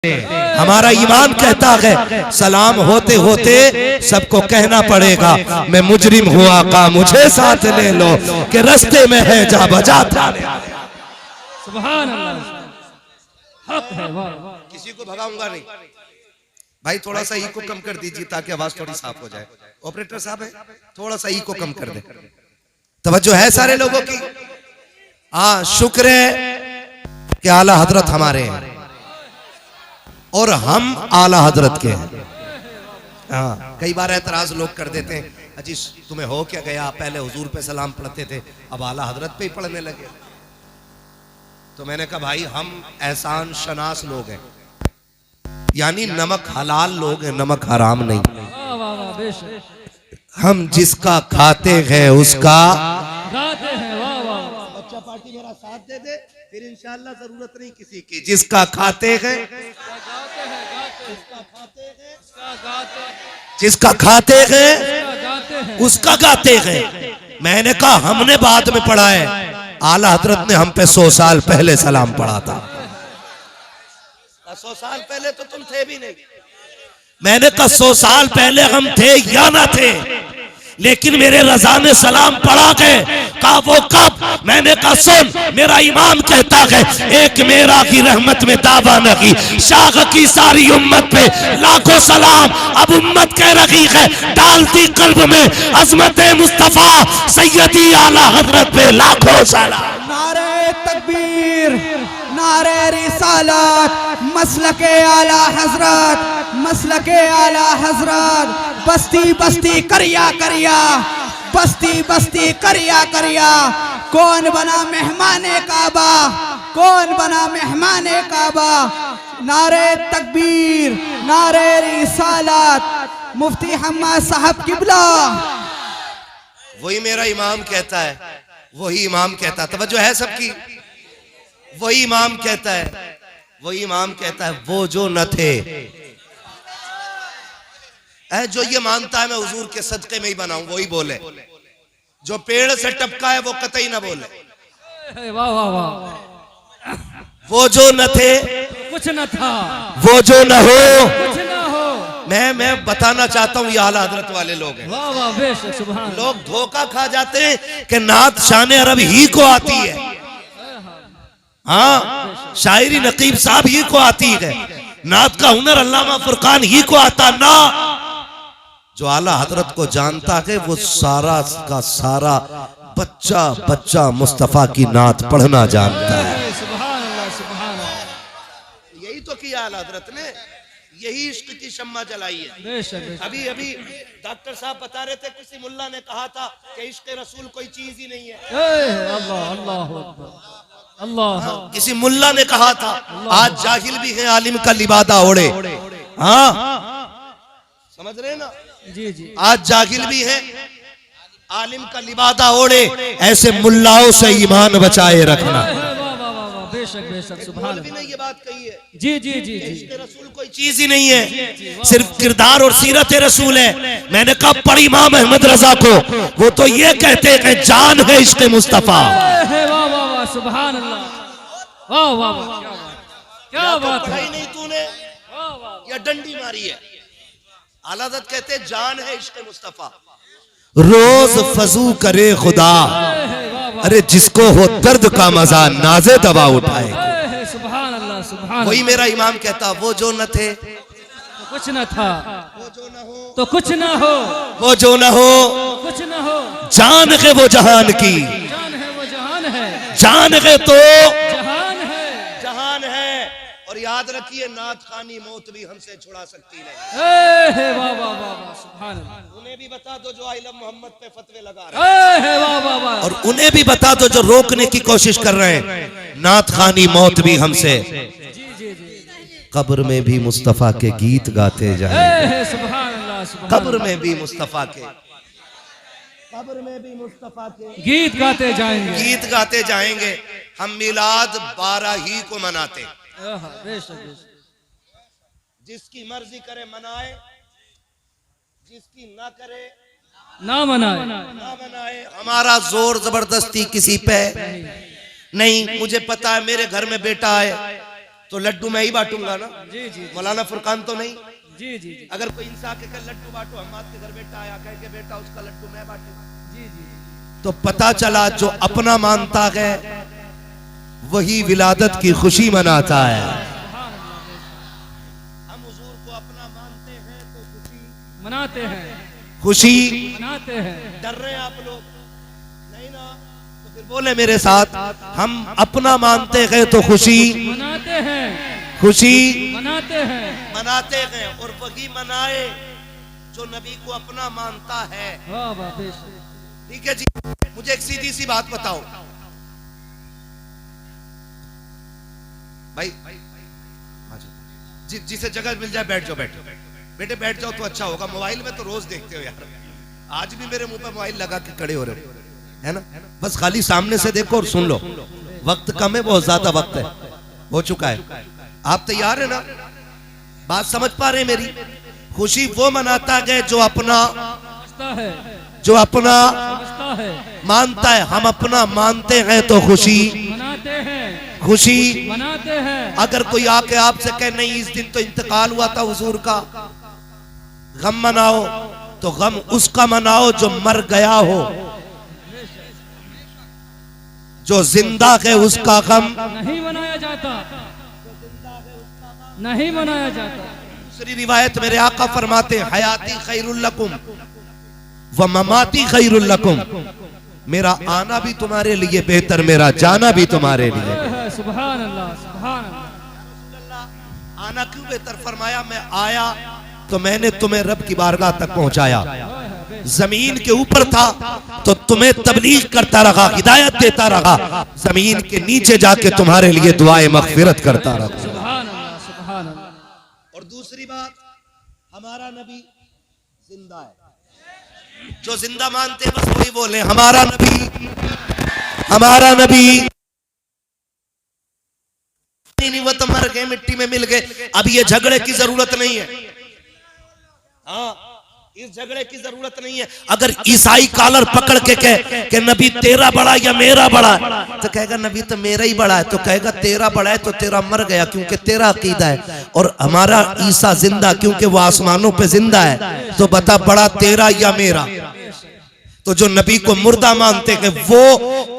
हमारा ईमान कहता है सलाम होते होते सबको कहना पड़ेगा मैं मुजरिम हुआ का मुझे साथ ले लो कि रास्ते में है जा बजा सुभान अल्लाह। हक है, वाह वाह। किसी को भगाऊंगा नहीं भाई, थोड़ा सा ई को कम कर दीजिए ताकि आवाज थोड़ी साफ हो जाए। ऑपरेटर साहब है, थोड़ा सा ई को कम कर दे। तवज्जो है सारे लोगों की। हाँ, शुक्र है कि आला हजरत हमारे हैं और हम आला हजरत के हैं। हाँ, कई बार एतराज लोग कर देते हैं, अजी तुम्हें हो क्या गया, पहले हुजूर पे सलाम पढ़ते थे अब आला हजरत पे ही पढ़ने लगे। तो मैंने कहा भाई हम एहसान शनास लोग हैं, यानी नमक हलाल लोग हैं, नमक हराम नहीं। वाह वाह वाह, बेशक। हम जिसका खाते हैं उसका गाते हैं, वाह वाह। बच्चा पार्टी मेरा साथ दे दे, फिर इंशाअल्लाह जरूरत नहीं किसी की। जिसका खाते हैं जिसका खाते हैं उसका गाते हैं। मैंने कहा हमने बाद में पढ़ा है, आला हजरत ने हम पे 100 साल पहले सलाम पढ़ा था। 100 साल पहले तो तुम थे भी नहीं। मैंने कहा 100 साल पहले हम थे या ना थे, लेकिन मेरे रजा ने सलाम पढ़ा के कहा वो कब। मैंने कहा सुन, मेरा इमाम कहता है एक मेरा की रहमत में दावा नहीं, शाह की सारी उम्मत पे लाखों सलाम। अब उम्मत कह रही है डालती कल्ब में अजमत मुस्तफा सैयदी आला हजरत पे लाखों सलाम। नारे तकबीर, नारे रिसालत, मसलके आला हजरत, मसलके आला हजरत। बस्ती बस्ती करिया करिया, बस्ती बस्ती करिया करिया। कौन बना मेहमाने काबा, कौन बना मेहमाने काबा। नारे तकबीर, नारे रिसालत, मुफ्ती हम्माद साहब किबला। वही मेरा इमाम कहता है, वही इमाम कहता है। तवज्जो है सबकी। वही इमाम कहता है, वही इमाम कहता है वो जो न थे, जो ये मानता है मैं हुजूर के सदके में ही बनाऊं वही बोले, जो पेड़ से टपका है वो कतई ना बोले। वाह वाह वाह। वो जो न थे कुछ न था, वो जो न हो कुछ न हो। मैं बताना चाहता हूँ ये आला हजरत वाले लोग हैं। वाह वाह, बेशक। सुभान। लोग धोखा खा जाते हैं कि नात शान अरब ही को आती है। हाँ, शायरी नकीब साहब ही को आती है, नात का हुनर अल्लामा फुरकान ही को आता ना। जो आला हजरत को जानता है वो सारा का सारा बच्चा बच्चा मुस्तफा की नात पढ़ना जानता है। सुभान अल्लाह, सुभान अल्लाह। यही तो किया आला हजरत ने, यही इश्क की शम्मा जलाई है। बेशक बेशक। अभी अभी डॉक्टर साहब बता रहे थे, किसी मुल्ला ने कहा था कि इश्क रसूल कोई चीज ही नहीं है। अल्लाह अल्लाह अकबर, अल्लाह। किसी मुल्ला ने कहा था। आज जाहिल भी है आलिम का लिबादा ओढ़े। हाँ, समझ रहे ना जी जी। आज जाहिल भी है आलिम का लिबादा ओढ़े। ऐसे मुल्लाओं से ईमान बचाए रखना। वाह वाह वाह, बेशक बेशक। सुभान भी नहीं ये बात कही है। जी जी जी जी। इश्क रसूल कोई चीज ही नहीं है, सिर्फ किरदार और सीरत रसूल है। मैंने कहा पढ़ी इमाम अहमद रजा को, वो तो ये कहते हैं जान है इश्क मुस्तफा। वाह वाह वाह, सुभान अल्लाह। वाह वाह वाह, क्या बात है। पढ़ाई नहीं तूने वाह वाह, या डंडी मारी है। आला हज़रत कहते हैं जान है इश्क मुस्तफा। रोज फजू करे खुदा, अरे जिसको हो दर्द का मजा नाजे दवा उठाए। सुभान अल्लाह, सुभान। वही मेरा इमाम कहता वो जो न थे तो कुछ न था, वो जो न हो तो कुछ न हो, वो जो न हो कुछ न हो। जान है वो जहान की, जान है वो जहान है, जान है तो जहान है, जहान है। और याद रखिए नात खानी मौत भी हमसे छुड़ा सकती नहीं। वाह वाह वाह वाह, सुभान अल्लाह। उन्हें भी बता दो जो आइलम मोहम्मद पे फतवे लगा रहे हैं, वाह वाह वाह। और उन्हें भी बता दो जो रोकने की कोशिश कर रहे हैं नात खानी मौत भी हमसे। जी जी जी। कब्र में भी मुस्तफा के गीत गाते जाएं, सुभान अल्लाह, सुभान। कब्र में भी मुस्तफा के, कब्र में भी मुस्तफा के गीत गाते जाएंगे, गीत गाते जाएंगे। हम मिलाद 12 ही को मनाते, बेशक बेशक। जिसकी मर्जी करे मनाए, जिसकी ना करे ना मनाए, ना मनाए। हमारा जोर जबरदस्ती किसी पे नहीं। मुझे पता है मेरे घर में बेटा आए, तो लड्डू मैं ही बांटूंगा ना। जी जी मौलाना फुरकान तो नहीं। जी जी जी अगर कोई इंसान के कल लड्डू बांटो, हमाद के घर बेटा आया कह के बेटा उसका लड्डू मैं बांटू, जी जी तो पता चला जो अपना मानता है वही विलादत की खुशी मनाता है। हम हुजूर को अपना मानते हैं तो खुशी मनाते हैं, खुशी मनाते हैं। डर रहे हैं आप लोग नहीं ना, तो फिर बोले मेरे साथ, हम अपना मानते हैं तो खुशी मनाते हैं, खुशी मनाते हैं। मनाते हैं, और वही मनाए जो नबी को अपना मानता है। वाह वाह बेशक। ठीक है जी, मुझे एक सीधी सी बात बताओ भाई, हाँ जी, जिसे जगह मिल जाए बैठ जाओ, बैठो बेटे बैठ जाओ तो अच्छा होगा। मोबाइल में तो रोज देखते हो यार, आज भी मेरे मुंह पे मोबाइल लगा के खड़े हो रहे हो, है ना। बस खाली सामने से देखो और सुन लो। वक्त कम है, बहुत ज्यादा वक्त है, हो चुका है। आप तैयार है ना, बात समझ पा रहे हैं मेरी। खुशी वो मनाता है जो अपना समझता है, जो अपना समझता है। मानता है। हम अपना मानते हैं तो खुशी मनाते हैं, खुशी मनाते हैं। अगर कोई आके आपसे कहे नहीं इस दिन तो इंतकाल हुआ था हुजूर का, गम मनाओ, तो गम उसका मनाओ जो मर गया हो। जो जिंदा है उसका गम नहीं मनाया जाता, नहीं मनाया जाता। दूसरी रिवायत मेरे आका फरमाते हैं, हयाती खैरुल लकुम व ममाती खैरुल लकुम। मेरा आना भी तुम्हारे लिए बेहतर, मेरा जाना भी तुम्हारे लिए। सुभान अल्लाह, सुभान अल्लाह। आना क्यों बेहतर फरमाया? मैं आया तो मैंने तुम्हें रब की बारगाह तक पहुंचाया। जमीन के ऊपर था तो तुम्हें तबलीग करता रहा, हिदायत देता रहा। जमीन के नीचे जाके तुम्हारे लिए दुआए मगफिरत करता रहा। सुभान अल्लाह, सुभान अल्लाह। और दूसरी बात, हमारा नबी जिंदा है। जो जिंदा मानते हैं बस वही बोले हमारा नबी, हमारा नबी। नहीं वो तो मर गए, मिट्टी में मिल गए। अब ये झगड़े की जरूरत नहीं है। हाँ, इस झगड़े की जरूरत नहीं है। अगर ईसाई कॉलर पकड़ के कहे कि नबी तेरा बड़ा या मेरा बड़ा है, तो कहेगा नबी तो मेरा ही बड़ा है। तो कहेगा तेरा बड़ा है तो तेरा मर गया, क्योंकि तेरा अकीदा है। और हमारा ईसा जिंदा, क्योंकि वो आसमानों पे जिंदा है। तो बता बड़ा तेरा या मेरा? तो जो नबी को मुर्दा मानते हैं वो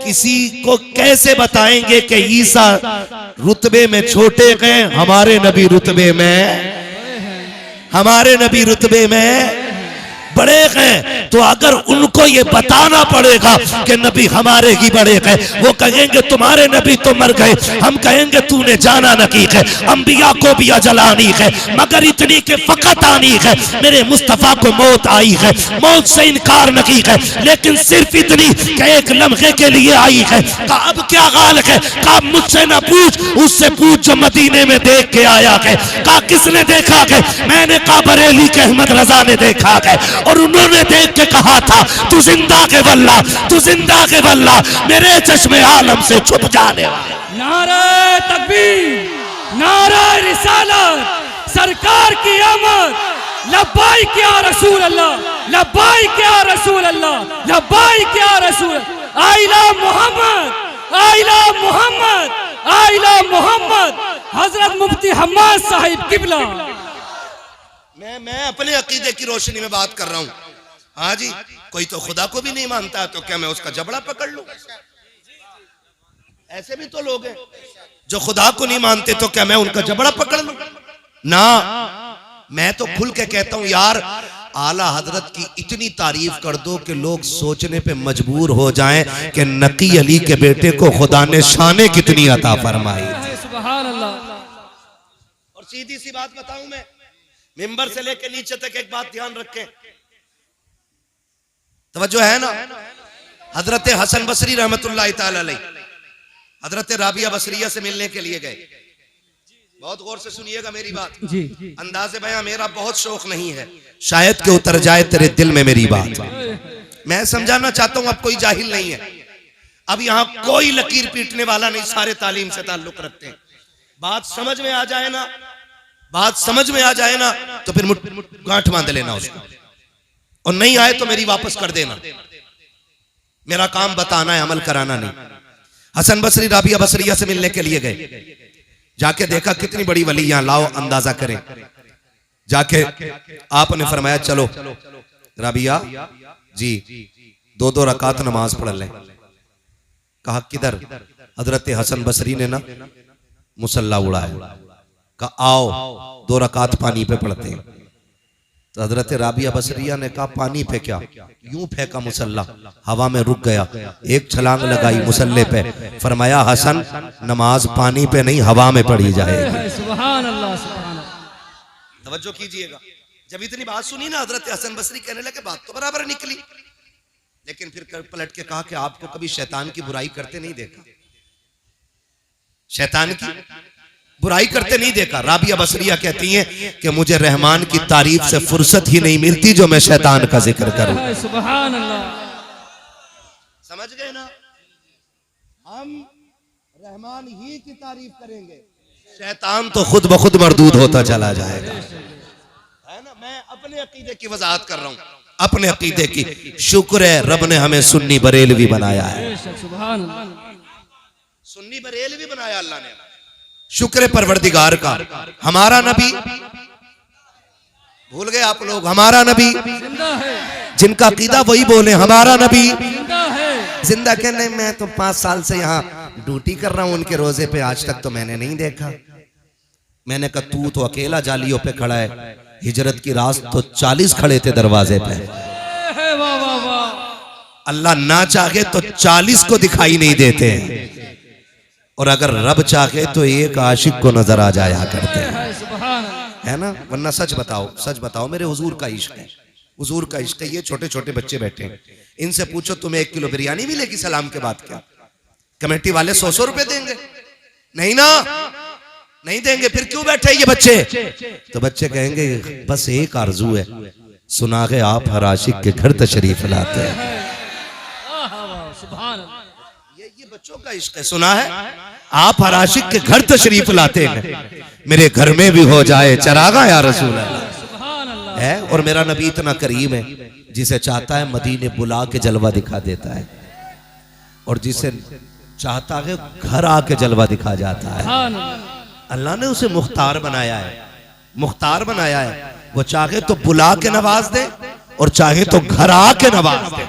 किसी को कैसे बताएंगे कि ईसा रुतबे में छोटे गए, हमारे नबी रुतबे में, हमारे नबी रुतबे में बड़े हैं। तो अगर उनको ये बताना पड़ेगा कि नबी हमारे ही बड़े हैं, वो कहेंगे तुम्हारे नबी तो मर गए, हम कहेंगे तूने जाना नहीं है। अंबिया को भी अजल आनी है, मगर इतनी के फकत आनी है। मेरे मुस्तफा को मौत आई है, मौत से इनकार नहीं है, लेकिन सिर्फ इतनी कि एक लम्हे के लिए आई है। कहा अब क्या हाल है? कहा मुझसे ना पूछ, उससे पूछ जो मदीने में देख के आया है। कहा किसने देखा है? मैंने कहा बरेली के अहमद रजा ने देखा है, और उन्होंने देख के कहा था तू जिंदा के वल्ला, तू जिंदा के वल्ला, मेरे चश्मे आलम से छुप जाने वाला। नारे तकबीर, नारे रिसालत, सरकार की आमद। लब्बाइक या रसूल अल्लाह, लब्बाइक या रसूल अल्लाह, लब्बाइक या रसूल। आइला मोहम्मद, आइला मोहम्मद, आइला मोहम्मद। हजरत मुफ्ती हम्माद साहिब किबला। मैं अपने अकीदे की रोशनी में बात कर रहा हूं। हाँ जी, कोई तो खुदा को भी नहीं मानता, तो क्या मैं उसका जबड़ा पकड़ लूं? ऐसे भी तो लोग हैं जो खुदा को नहीं मानते, तो क्या मैं उनका जबड़ा पकड़ लूं? ना, मैं तो खुल के कहता हूं यार, आला हजरत की इतनी तारीफ कर दो कि लोग सोचने पे मजबूर हो जाएं कि नकी अली के बेटे को खुदा ने शाने कितनी अता फरमाई। सुभान अल्लाह। और सीधी सी बात बताऊं, मैं मिंबर से लेके नीचे तक एक बात ध्यान रखें, तवज्जो है ना। हजरत हसन बसरी रहमतुल्लाह ताला अलैह हजरत राबिया बसरिया से मिलने के लिए गए। बहुत गौर से सुनिएगा मेरी बात जी। अंदाज़े बयां मेरा बहुत शौक नहीं है, शायद के उतर जाए तेरे दिल में मेरी बात। मैं समझाना चाहता हूं, अब कोई जाहिल नहीं है, अब यहां कोई लकीर पीटने वाला नहीं, सारे तालीम से ताल्लुक रखते हैं। बात समझ में आ जाए ना, बात समझ में आ जाए ना, तो फिर गांठ बांध लेना उसको, और नहीं आए तो मेरी वापस कर देना। मेरा काम बताना है, अमल कराना नहीं। हसन बसरी राबिया बसरिया से मिलने के लिए गए। जाके देखा कितनी बड़ी वली यहां, लाओ अंदाजा करें। जाके आपने फरमाया चलो राबिया जी 2-2 रकात नमाज पढ़ लें। कहा किधर? हजरत हसन बसरी ने ना मुसल्ला उड़ाया, कहा आओ 2 रकात पानी पे पढ़ते हैं। तो हजरत राबिया बसरिया ने कहा पानी पे क्या? यूं फेंका मुसल्ला, हवा में रुक गया, एक छलांग लगाई मुसल्ले पे, फरमाया हसन नमाज पानी पे नहीं हवा में पढ़ी जाएगी। सुभान अल्लाह, सुभान अल्लाह। तवज्जो कीजिएगा, जब इतनी बात सुनी ना हजरत हसन बसरी कहने लगे बात तो बराबर निकली, लेकिन फिर पलट के कहा कि आपको कभी शैतान की बुराई करते नहीं देखा, शैतान की बुराई करते नहीं देखा। राबिया बसरिया कहती हैं कि मुझे रहमान की तारीफ से फुर्सत ही नहीं मिलती जो मैं शैतान का जिक्र करूं। सुभान अल्लाह। समझ गए ना? हम रहमान ही की तारीफ करेंगे, शैतान तो खुद ब खुद मरदूद होता चला जाएगा, है ना? मैं अपने अकीदे की वजाहत कर रहा हूं, अपने अकीदे की। शुक्र है रब ने हमें सुन्नी बरेलवी बनाया है, सुभान अल्लाह। सुन्नी बरेलवी बनाया अल्लाह ने, शुक्र है परवरदिगार का। हमारा नबी भूल गए आप लोग, हमारा नबी जिंदा है, जिनका अकीदा वही बोले हमारा नबी जिंदा है। जिंदा कहने मैं तो 5 साल से यहाँ ड्यूटी कर रहा हूं उनके रोजे पे, आज तक तो मैंने नहीं देखा। मैंने कहा तू तो अकेला जालियों पे खड़ा है, हिजरत की रात तो 40 खड़े थे दरवाजे पे। वाह वाह वाह। अल्लाह ना चाहे तो 40 को दिखाई नहीं देते हैं, और अगर रब चाहे तो एक आशिक को नजर आ जाया करते हैं, सुभान अल्लाह। है ना? वरना सच बताओ मेरे हुजूर का इश्क है, हुजूर का इश्क है। ये छोटे छोटे बच्चे बैठे हैं, इनसे पूछो तुम्हें 1 किलो बिरयानी मिलेगी सलाम के बाद क्या? कमेटी वाले 100 रुपए देंगे? नहीं ना, नहीं देंगे। फिर क्यों बैठे ये बच्चे? तो बच्चे कहेंगे बस एक आरजू है, सुना के आप हर आशिक के घर तशरीफ लाते हैं। सुभान अल्लाह। ये बच्चों का इश्क है, सुना है? आप हर आशिक के घर तशरीफ लाते हैं, मेरे घर में भी हो जाए चरागा या रसूल अल्लाह। सुभान अल्लाह। है और मेरा नबी इतना करीम है, जिसे चाहता है मदीने बुला के जलवा दिखा देता है, और जिसे चाहता है घर आके जलवा दिखा जाता है। सुभान अल्लाह। अल्लाह ने उसे मुख्तार बनाया है, मुख्तार बनाया है। वो चाहे तो बुला के नवाज दे और चाहे तो घर आके नवाज दे,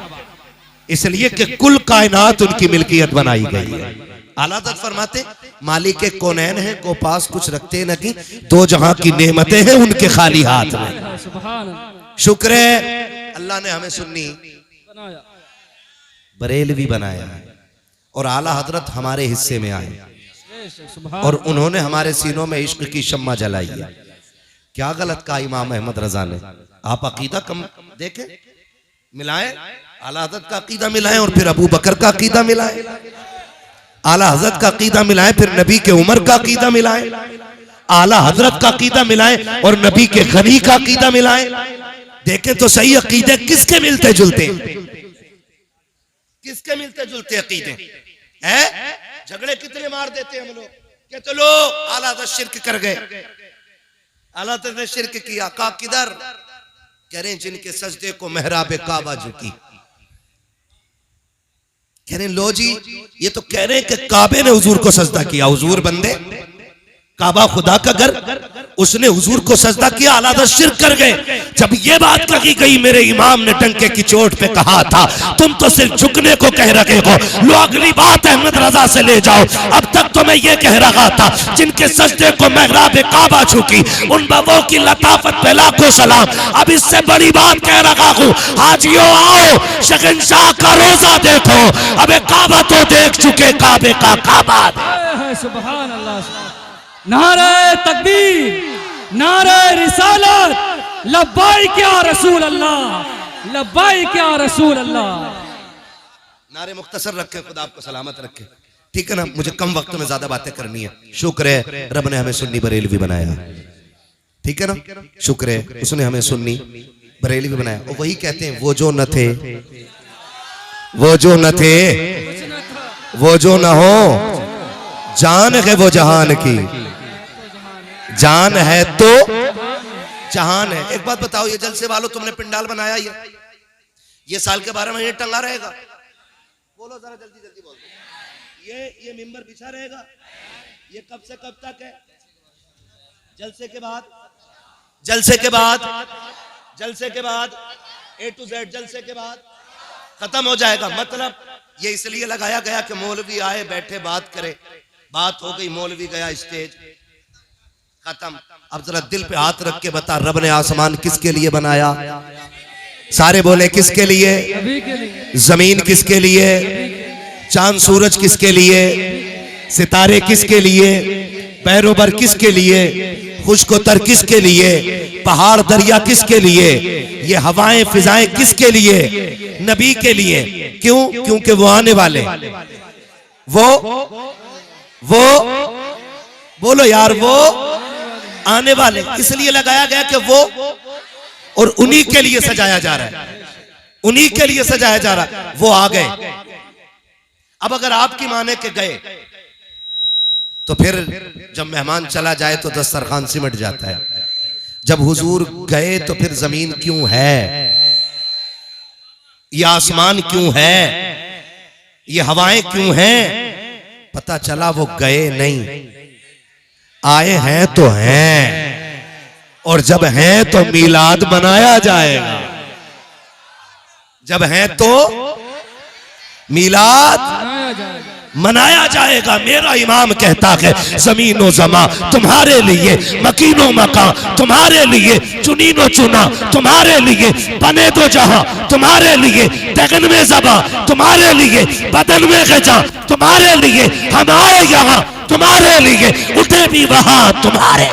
इसलिए कि कुल कायनात उनकी मिल्कियत बनाई गई है। आला हज़रत फरमाते मालिक कौनैन है को पास कुछ रखते नहीं, 2 जहां की नेमतें हैं उनके खाली हाथ में। सुभान अल्लाह। शुक्र है अल्लाह ने हमें सुन्नी बनाया, बरेलवी बनाया है, और आला हजरत हमारे हिस्से में आए, सुभान। और उन्होंने हमारे सीनों में इश्क की शम्मा जलाई है। क्या गलत कहा इमाम अहमद रजा ने? आप अकीदा कम देखें, मिलाएं, आला हजरत का अकीदा मिलाएं और फिर अबू बकर का अकीदा मिलाएं, आला हजरत का अकीदा मिलाएं फिर नबी के उमर का अकीदा मिलाएं, आला हजरत का अकीदा मिलाएं और नबी के गनी का अकीदा मिलाएं। देखें तो सही अकीदे किसके मिलते जुलते, किसके मिलते जुलते अकीदे हैं? झगड़े कितने मार देते हैं हम लोग, क्या चलो आला हजरत शिर्क कर गए, आला हजरत ने शिर्क किया। कहा किधर? कह रहे हैं जिनके सजदे को मेहराब काबा झुकी। कह रहे लो जी, ये तो कह रहे हैं कि काबे ने हुजूर को सजदा किया। हुजूर बंदे, काबा खुदा का घर, उसने हुजूर को सजदा किया, आला हज़रत शिर्क कर गए। जब ये बात कही गई, मेरे इमाम ने डंके की चोट पे कहा था तुम तो सिर्फ झुकने को कह रहे हो, लो अगली बात अहमद रजा से ले जाओ। अब तक तो मैं ये कह रहा था जिनके सजदे को मेहराब काबा झुकी, उन बाबों की लताफत पे लाखों सलाम। अब इससे बड़ी बात कह रहा हूँ, हाजियों आओ शहंशाह का रोजा देखो, अब काबा तो देख चुके, काबे का काबा। सुभान अल्लाह। नारे तकबीर, नारे रिसालत, लब्बाइक या रसूल अल्लाह, लब्बाइक या रसूल अल्लाह। नारे मुख्तसर रखे, खुदा आपको सलामत रखे, ठीक है ना? मुझे कम वक्त में ज्यादा बातें करनी है। शुक्र है रब ने हमें सुन्नी बरेलवी बनाया, ठीक है ना? शुक्र है उसने हमें सुन्नी बरेलवी बनाया। और वही कहते हैं वो जो न थे, वो जो न थे, वो जो न हो, जान है वो जहान की, जान है तो जहान है। एक बात बताओ, ये जलसे वालों तुमने पिंडाल बनाया, ये साल के 12 महीने टंगा रहेगा? बोलो जरा जल्दी जल्दी बोलो। ये मिंबर बिछा रहेगा, ये कब से कब तक है? जलसे के बाद, जलसे के बाद, जलसे के बाद, A to Z जलसे के बाद खत्म हो जाएगा। मतलब ये इसलिए लगाया गया कि मौलवी आए, बैठे, बात करे, बात हो गई, मौलवी गया, स्टेज खत्म। अब जरा दिल पे हाथ रख के बता, रब ने आसमान किसके लिए बनाया? सारे बोले किसके लिए? जमीन किसके लिए? चांद सूरज किसके लिए? सितारे किसके लिए? पैरों किसके लिए? खुशकोतर किसके लिए? पहाड़ दरिया किसके लिए? ये हवाएं फिजाएं किसके लिए? नबी के लिए। क्यों? क्योंकि वो आने वाले, वो बोलो यार, वो आने वाले। इसलिए लगाया गया कि वो, और उन्हीं के लिए सजाया जा रहा है, उन्हीं के लिए सजाया जा रहा है। वो आ गए। अब अगर आपकी माने के गए तो फिर जब मेहमान चला जाए तो दस्तरखान सिमट जाता है। जब हुजूर गए तो फिर जमीन क्यों है? ये आसमान क्यों है? ये हवाएं क्यों हैं? पता चला वो गए नहीं, आए हैं तो हैं, और जब हैं तो मीलाद मनाया जाएगा। जब हैं तो मीलाद मनाया जाएगा। मेरा इमाम कहता है, जमीनो जमा तुम्हारे लिए, मकीनो मका तुम्हारे लिए, चुनीनो चुना तुम्हारे लिए, बने दो जहां तुम्हारे लिए, दगन में जबा तुम्हारे लिए, बदन में गजा तुम्हारे लिए, हम आए यहाँ तुम्हारे लिए, उठे भी वहां तुम्हारे।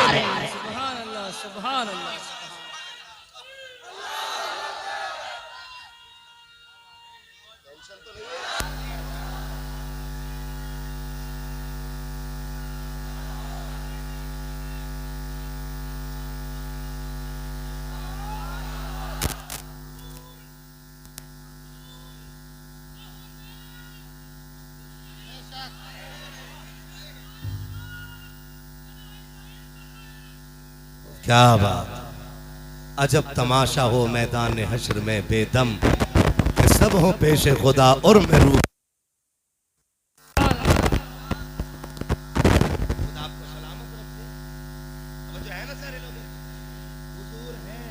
क्या बात, अजब तमाशा हो मैदान हश्र में बेदम, कि सब हो पेशे खुदा और मैं रूह। आपको सलामत रखे। अब जो है ना सारे लोग हुजूर हैं,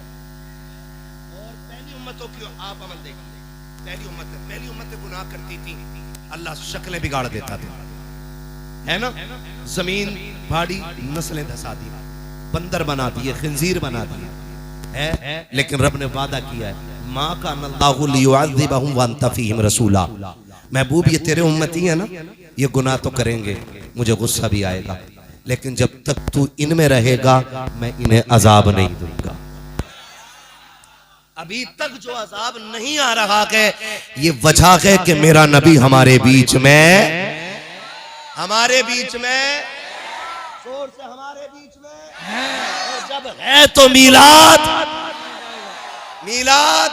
और पहली उम्मतों की आप अमल देखेंगे। पहली उम्मत गुनाह करती थी, अल्लाह शक्लें बिगाड़ देता था, है ना। जमीन भाड़ी, नस्लें धसा दी, बंदर बना दिए, खिंजीर बना दिए, है। लेकिन रब ने वादा किया है, माँ का अल्लाहु लियुअज़्ज़िबहुम व अंत फ़ीहिम रसूला। महबूब ये तेरे उम्मती है ना, ये गुनाह तो करेंगे, मुझे गुस्सा भी आएगा, लेकिन जब तक तू इनमें रहेगा मैं इन्हें अजाब नहीं दूंगा। अभी तक जो अजाब नहीं आ रहा है, ये वजह है कि मेरा नबी हमारे बीच में, हमारे बीच में, जोर से हमारे बीच में। और जब है तो मीलाद, मीलाद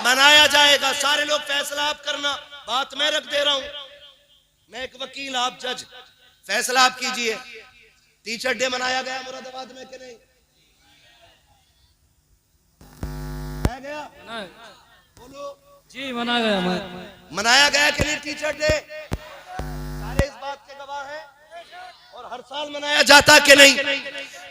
मनाया जाएगा। सारे लोग फैसला आप करना, बात मैं रख दे रहा हूं, मैं एक वकील, आप जज, फैसला आप कीजिए। टीचर डे मनाया गया मुरादाबाद में कि नहीं? गया? बोलो जी, मनाया गया। मनाया गया कि नहीं टीचर डे? सारे इस बात के गवाह हैं। और हर साल मनाया जाता कि नहीं?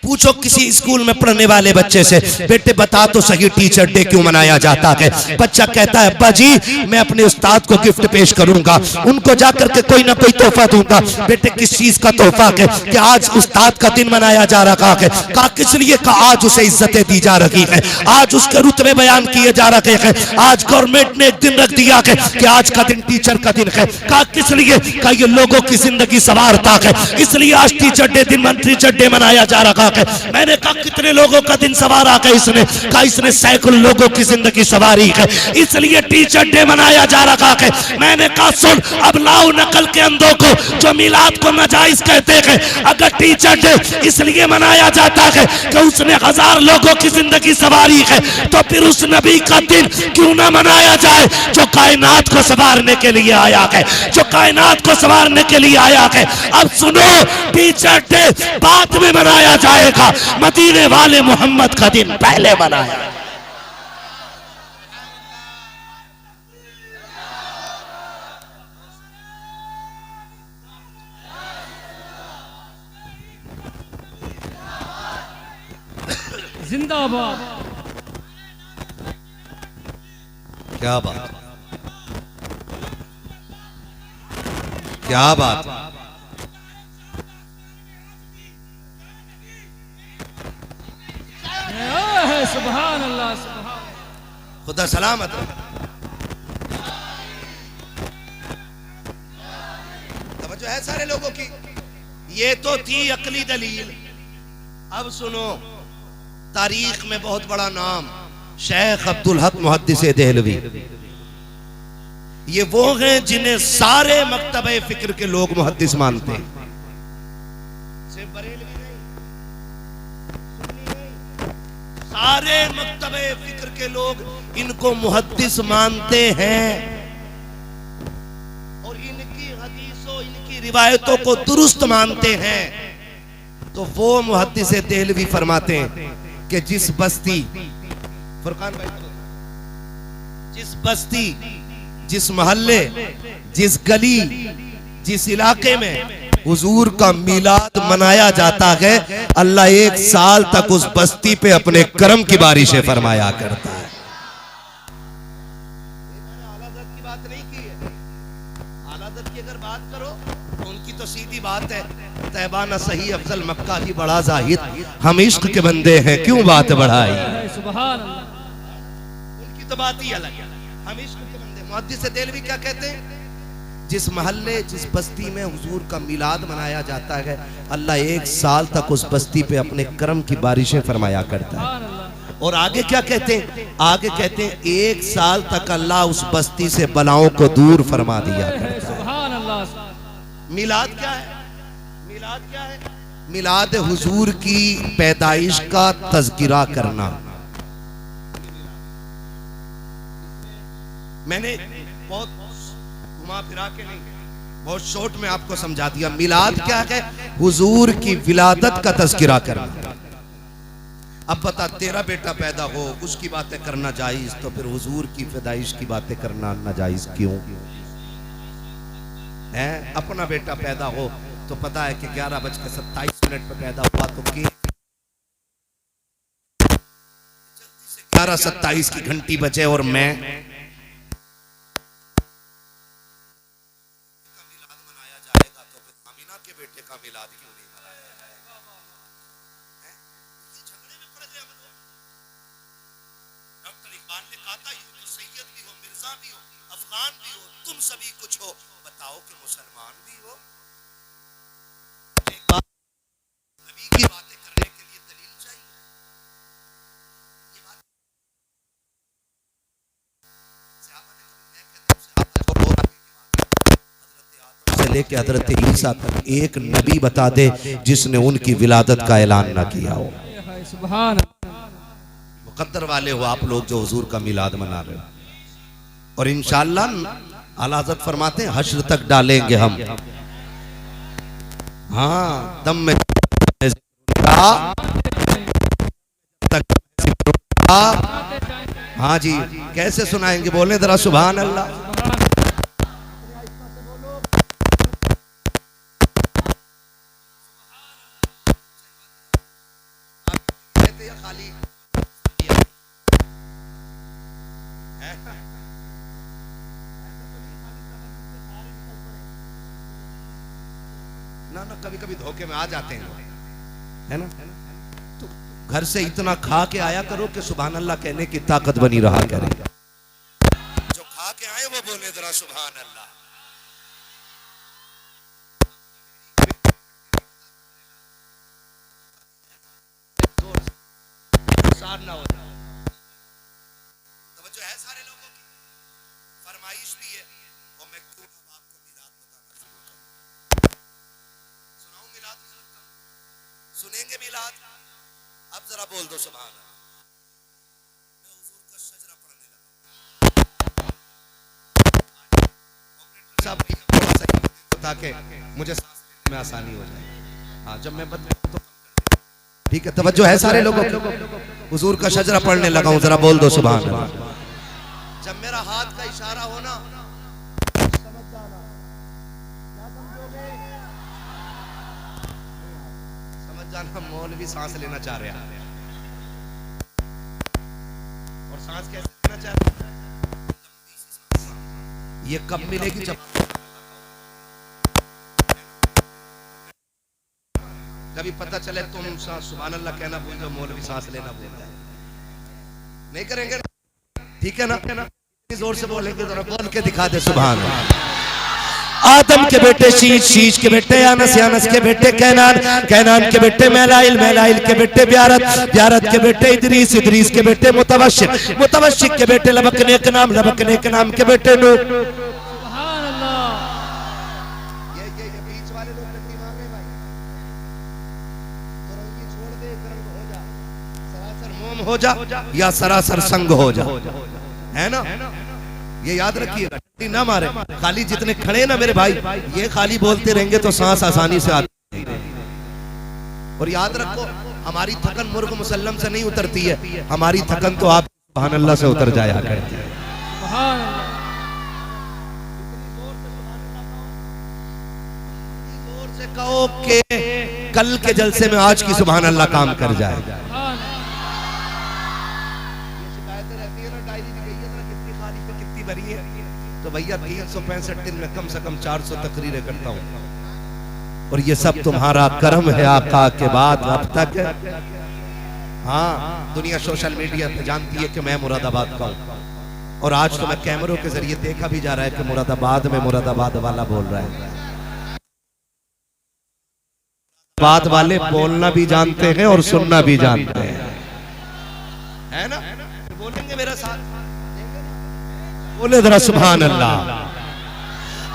पूछो किसी स्कूल में पढ़ने वाले बच्चे से, बेटे बता तो सही टीचर डे क्यों मनाया जाता है? बच्चा कहता है, अब्बा जी मैं अपने उस्ताद को गिफ्ट पेश करूंगा, उनको जाकर के कोई ना कोई तोहफा दूंगा। बेटे किस चीज का तोहफा है? कि आज उस्ताद का दिन मनाया जा रहा है। कहा किस लिए? कहा आज उसे इज्जतें दी जा रही है, आज उसके रुतबे बयान किए जा रहे हैं, आज गवर्नमेंट ने एक दिन रख दिया है कि आज का दिन टीचर का दिन है। कहा किस लिए? कहा ये लोगों की जिंदगी संवारता है, इसलिए आज टीचर डे दिन टीचर डे मनाया जा रहा है। मैंने कहा कितने लोगों का दिन सवारा है इसने? कहा इसने सैकड़ों लोगों की जिंदगी सवारी है, इसलिए टीचर डे मनाया जा रहा है। मैंने कहा सुन, अब लाओ नकल के अंधों को जो मिलाद को नाजायज कहते हैं। अगर टीचर डे इसलिए मनाया जाता है कि उसने 1000 लोगों की जिंदगी सवारी है, तो फिर उस नबी का दिन क्यों ना मनाया जाए जो कायनात को संवारने के लिए आया है, जो कायनात को संवारने के लिए आया है। अब सुनो, टीचर डे बाद में मनाया जाएगा, मदीने वाले मोहम्मद का दिन पहले मनाया। जिंदाबाद। क्या बात, क्या बात। सुभान अल्लाह, सुभान। खुदा सलामत रहे। तवज्जो है सारे लोगों की। ये तो थी अकली दलील। अब सुनो, तारीख में बहुत बड़ा नाम शेख अब्दुल हक मुहद्दिस देहलवी। ये वो हैं जिन्हें सारे मकतबे फिक्र के लोग मुहद्दिस मानते हैं। सिर्फ बरेलवी नहीं, सारे मकतबे फिक्र के लोग इनको मुहद्दिस मानते हैं और इनकी हदीसों, इनकी रिवायतों को दुरुस्त मानते हैं। तो वो मुहद्दिस देहलवी फरमाते हैं कि जिस बस्ती, फुरकान भाई, जिस बस्ती, जिस मोहल्ले, जिस गली, जिस इलाके में हुजूर का मिलाद मनाया जाता है, अल्लाह एक साल तक उस बस्ती पे अपने करम की बारिशें फरमाया करता है। आलादत की बात नहीं की है। आलादत की अगर बात करो तो उनकी तो सीधी बात है, तैबा न सही अफजल मक्का की बड़ा जाहिद, हम इश्क के बंदे हैं क्यों बात बढ़ाई। सुभान अल्लाह। उनकी तो बात ही अलग है, हम इश्क के बंदे। मुहद्दिस देहलवी क्या कहते हैं? जिस महल्ले, जिस बस्ती में हुजूर का मिलाद मनाया जाता है, अल्लाह एक साल तक उस बस्ती पे अपने करम की बारिशें फरमाया करता है। और आगे क्या कहते हैं? आगे कहते हैं एक साल तक अल्लाह उस बस्ती से बलाओं को दूर फरमा दिया करता है। सुभान अल्लाह। मिलाद क्या है? मिलाद क्या है? मिलाद हुजूर की पैदाइश का तज़किरा करना। मैंने बहुत घुमा फिरा के नहीं, बहुत शॉर्ट में आपको समझा दिया। मिलाद क्या है? हुजूर की विलादत का तज़किरा करना। अब बता, तेरा बेटा पैदा हो, उसकी बातें करना जायज, तो फिर हुजूर की पैदाइश की बातें करना नाजायज क्यों है? अपना बेटा पैदा हो तो पता है कि 11:27 पे पैदा हुआ, तो 11:27 की घंटी बजे और मैं बेटे का मिलाद क्यों नहीं मनाया जाएगा? ये झगड़े में पड़ गए हम लोग। डॉक्टर इकबाल ने कहा था, यूं तो सैयद भी हो, मिर्जा भी हो, अफगान भी हो, तुम सभी कुछ हो, बताओ कि मुसलमान भी हो। एक बात, नबी की बातें करने के लिए दलील चाहिए। ये बात से लेके हजरत ईसा तक एक नबी बता दे जिसने उनकी विलादत का ऐलान ना किया हो। सुभान। मुकद्दर वाले हो आप लोग जो हुजूर का मिलाद मना रहे हो। और इंशाअल्लाह आला हज़रत फरमाते हैं हश्र तक डालेंगे हम। हाँ, दम में हाँ जी, कैसे सुनाएंगे? बोले जरा सुभान अल्लाह। ना ना, कभी कभी धोखे में आ जाते हैं, है ना? तो घर से इतना खा के आया करो कि सुभान अल्लाह कहने की ताकत बनी रहा करे। जो खा के आए वो बोले जरा सुभान अल्लाह। ना होता तो जो है सारे लोगों की फरमाइश भी है, और मैं क्यों अब आपको मिलाद बताना शुरू करूं। सुनाऊं मिलाद? सुनेंगे मिलाद? अब जरा बोल दो सुभान अल्लाह। मैं हुजूर का शजरा पढ़ने लगा। ऑपरेटर साहब थोड़ा सा ताकि मुझे सांस लेने में आसानी हो जाए। हाँ, जब मैं बदलूं तो ठीक है। तवज्जो है सारे लोगों को। हुजूर का शजरा पढ़ने लगा हूं, जरा बोल दो सुभान अल्लाह। जब मेरा हाथ का इशारा हो ना, समझ जाना। क्या समझोगे? समझ जाना, मौलवी सांस लेना चाह रहे हैं। सांस कैसे लेना चाहते हैं? ये कब मिलेगी जब कभी पता चले तुम सुभान अल्लाह कहना भूल जाओ, मौलवी सांस लेना भूल जाए। नहीं करेंगे, ठीक है ना? जोर से बोलेंगे, जरा बोल के दिखा दे सुभान अल्लाह। आदम के बेटे शीश, शीश के बेटे यानस, यानस के बेटे कैनान, कैनान के बेटे मैलाइल, मैलाइल के बेटे ब्यारत, ब्यारत के बेटे इदरीस, इदरीस के बेटे मुतवशिक, मुतवशिक के बेटे लबकने के नाम, लबकने के नाम के बेटे नूह। सुभान अल्लाह। ये बीच वाले लोग तकलीफ आ गए भाई, तो रंगी छोड़ दे, रंग हो जा, सरासर मोम हो जा या सरासर संग हो जा, है ना? ये याद रखिएगा, ना मारे खाली। जितने खड़े ना मेरे भाई, ये खाली बोलते रहेंगे तो सांस आसानी से आती है। और याद रखो, हमारी थकन मुर्ग मुसल्लम से नहीं उतरती है, हमारी थकन तो आप सुभान अल्लाह से उतर जाया करती है। सुभान अल्लाह। जोर से कहो कि कल के जलसे में आज की सुभान अल्लाह काम कर जाए। तो भैया 365 दिन में कम से कम 400 तकरीरें करता हूँ, और ये सब तुम्हारा कर्म है आका के बाद अब तक। हाँ, दुनिया सोशल मीडिया पे जानती है कि मैं मुरादाबाद का हूँ, और आज तो मैं कैमरों के जरिए देखा भी जा रहा है कि मुरादाबाद में मुरादाबाद वाला बोल रहा है। बात वाले बोलना भी जानते हैं और सुनना भी जानते हैं, है ना? बोलेंगे मेरा साथ, बोले जरा सुभान अल्लाह।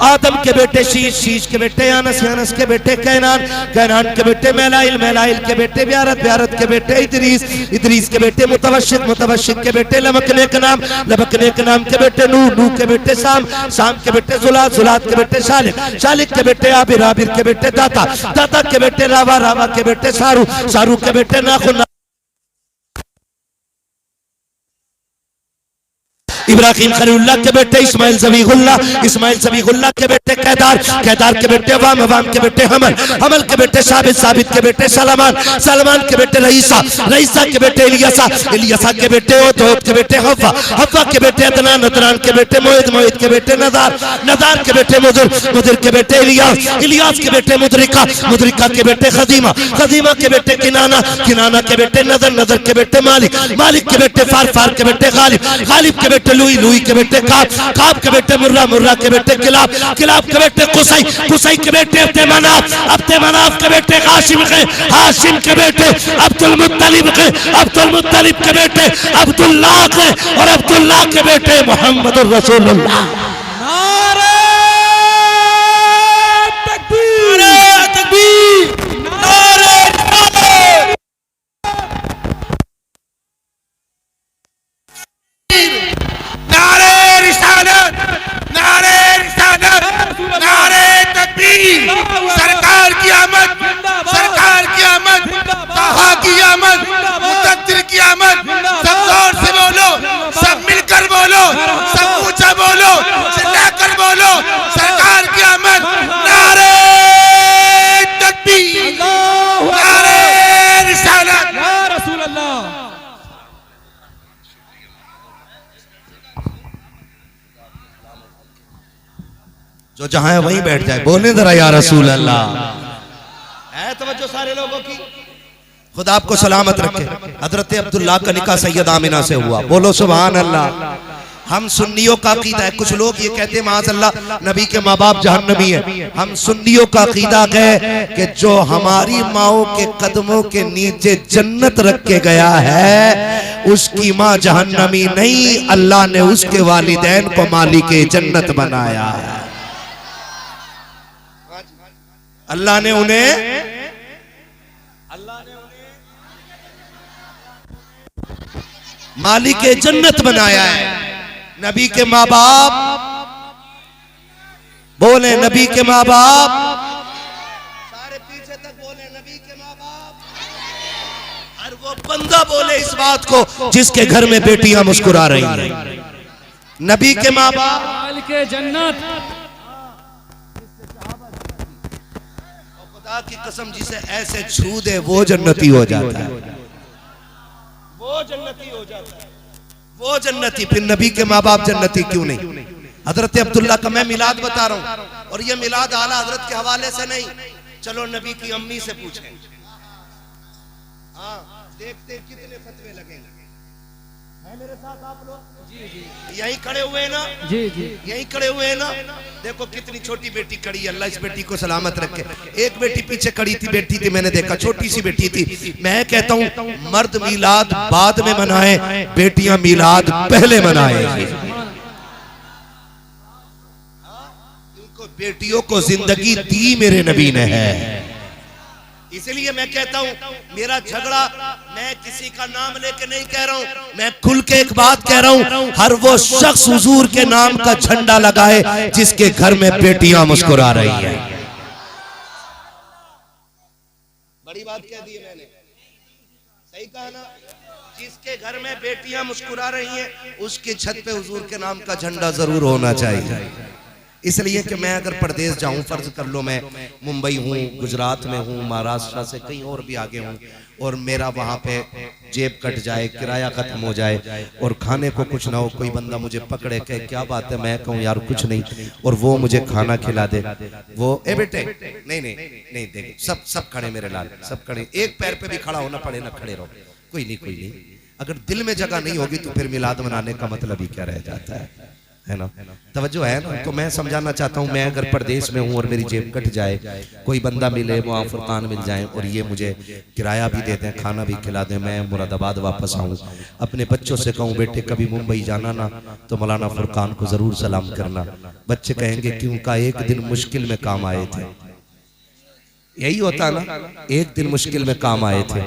आदम के बेटे शीश, शीश के बेटे यानस, यानस के बेटे कैनान, कैनान के बेटे मैलाइल, मैलाइल के बेटे ब्यारत, ब्यारत के बेटे इदरीस, इदरीस के बेटे मुतवशिक, मुतवशिक के बेटे लबकने के नाम, लबकने के नाम के बेटे नूह, नूह के बेटे शाम, शाम के बेटे जुलात, जुलात के बेटे शालिक, शालिक के बेटे आबिर, आबिर के बेटे दाता, दाता के बेटे रावा, रावा के बेटे सारू, सारू के बेटे नाखुन, इब्राहिम खलीलुल्लाह के बेटे इस्माइल ज़बीहुल्लाह, इस्माइल ज़बीहुल्लाह के बेटे कैदार, कैदार के बेटे वाम, वाम के बेटे हमल, हमल के बेटे साबित, साबित के बेटे सलमान, सलमान के बेटे रईसा, रईसा के बेटे इलियासा, इलियासा के बेटे ओत, ओत के बेटे हव्वा, हव्वा के बेटे अदनान, अदनान के बेटे मोहित, मोहित के बेटे नदार, नदार के बेटे मुदिर, मुदिर के बेटे इलियास, इलियास के बेटे मुदरिका, मुदरिका के बेटे खदीमा, खदीमा के बेटे किनाना, किनाना के बेटे नदर, नदर के बेटे मालिक, मालिक के बेटे फार, फार के बेटे गालिब, गालिब के बेटे लुई, लुई के बेटे काब, काब के बेटे मुर्रा, मुर्रा के बेटे किलाब, किलाब के बेटे कुसई, कुसई के बेटे अब्दे मनाफ, अब्दे मनाफ के बेटे हाशिम के, हाशिम के बेटे अब्दुल मुत्तलिब के, अब्दुल मुत्तलिब के बेटे अब्दुल्लाह के, और अब्दुल्लाह के बेटे मोहम्मदुर रसूलुल्लाह। नारे तकबीर, नारे तकबीर, नारे रिसालत, नारे रिसालत, नारे तकबीर, सरकार की आमद, सरकार की आमद, ताहा की आमद, मुक़द्दिर की आमद। सब जोर से बोलो, सब मिलकर बोलो, सब ऊंचा बोलो, चिल्लाकर बोलो, सरकार की आमद। नारे तकबीर, नारे रिसालत, या रसूल अल्लाह। जो जहां है वहीं बैठ जाए, बोले जरा या रसूल अल्लाह। है तवज्जो सारे लोगों की? खुदा आपको सलामत रखे। हजरत अब्दुल्लाह का निकाह सैयद आमिना से हुआ, बोलो सुभान अल्लाह। हम सुन्नियों का अकीदा है, कुछ लोग ये कहते हैं माज़अल्लाह नबी के माँ बाप जहन्नमी है। हम सुन्नियों का अकीदा है कि जो हमारी माओं के कदमों के नीचे जन्नत रख के गया है उसकी माँ जहन्नमी नहीं, अल्लाह ने उसके वालिदैन को मालिक जन्नत बनाया है। अल्लाह ने उन्हें मालिक जन्नत बनाया है। नबी के माँ बाप, बोले नबी के माँ बाप, सारे पीछे तक बोले नबी के माँ बाप। हर वो बंदा बोले इस बात को जिसके घर में बेटियां मुस्कुरा रही हैं। नबी के माँ बाप मालिक जन्नत। खुदा की कसम जिसे ऐसे छू दे वो जन्नती हो जाता है, वो जन्नती हो जाता है। वो जन्नती, फिर नबी के माँ बाप जन्नती क्यों नहीं? हजरत अब्दुल्ला का मैं मिलाद बता रहा हूँ, और ये मिलाद आला हजरत के हवाले से नहीं, चलो नबी की अम्मी से पूछें। हाँ, देखते कितने फतवे लगेंगे। है मेरे साथ आप लोग? जी। यहीं खड़े हुए हैं ना? जी जी। यहीं खड़े हुए हैं ना? देखो कितनी छोटी बेटी खड़ी है, अल्लाह इस बेटी को सलामत रखे। एक बेटी पीछे खड़ी थी, बैठी थी, मैंने देखा छोटी सी बेटी थी। मैं कहता हूँ मर्द मिलाद बाद में मनाए, बेटियां मिलाद पहले मनाए। इनको बेटियों को जिंदगी दी मेरे नबी ने है। इसलिए मैं कहता हूं मेरा झगड़ा मैं किसी का नाम लेके नहीं कह रहा हूं, मैं खुल के एक बात कह रहा हूं, हर वो शख्स हुजूर के नाम का झंडा लगाए जिसके घर में बेटियां मुस्कुरा रही है। बड़ी बात कह दी है मैंने, सही कहा ना? जिसके घर में बेटियां मुस्कुरा रही हैं उसकी छत पे हुजूर के नाम का झंडा जरूर होना चाहिए। इसलिए कि मैं अगर प्रदेश जाऊं, फर्ज कर लो मैं मुंबई हूँ, गुजरात में हूँ, महाराष्ट्र से कहीं और भी आगे हूँ, और मेरा वहाँ पे जेब कट जाए, किराया खत्म हो जाए, और खाने को कुछ ना हो, कोई बंदा मुझे पकड़े कहे क्या बात है, मैं कहूँ यार कुछ नहीं, और वो मुझे खाना खिला दे, वो ए बेटे नहीं नहीं नहीं, देख सब खड़े मेरे लाल, सब खड़े, एक पैर पे भी खड़ा होना पड़े ना, खड़े रहो, कोई नहीं। अगर दिल में जगह नहीं होगी तो फिर मिलाद मनाने का मतलब ही क्या रह जाता है ना? तवज्जो है ना? तो मैं समझाना चाहता हूँ, मैं अगर परदेश में हूँ और मेरी जेब कट जाए, कोई बंदा मिले, वहाँ फुरकान मिल जाए और ये मुझे किराया भी दे दें, खाना भी खिला दें, मैं मुरादाबाद वापस आऊँ, अपने बच्चों से कहूँ बेटे कभी मुंबई जाना ना तो मौलाना फुरकान को जरूर सलाम करना। बच्चे कहेंगे क्यों? का एक दिन मुश्किल में काम आए थे। यही होता ना, एक दिन मुश्किल में काम आए थे,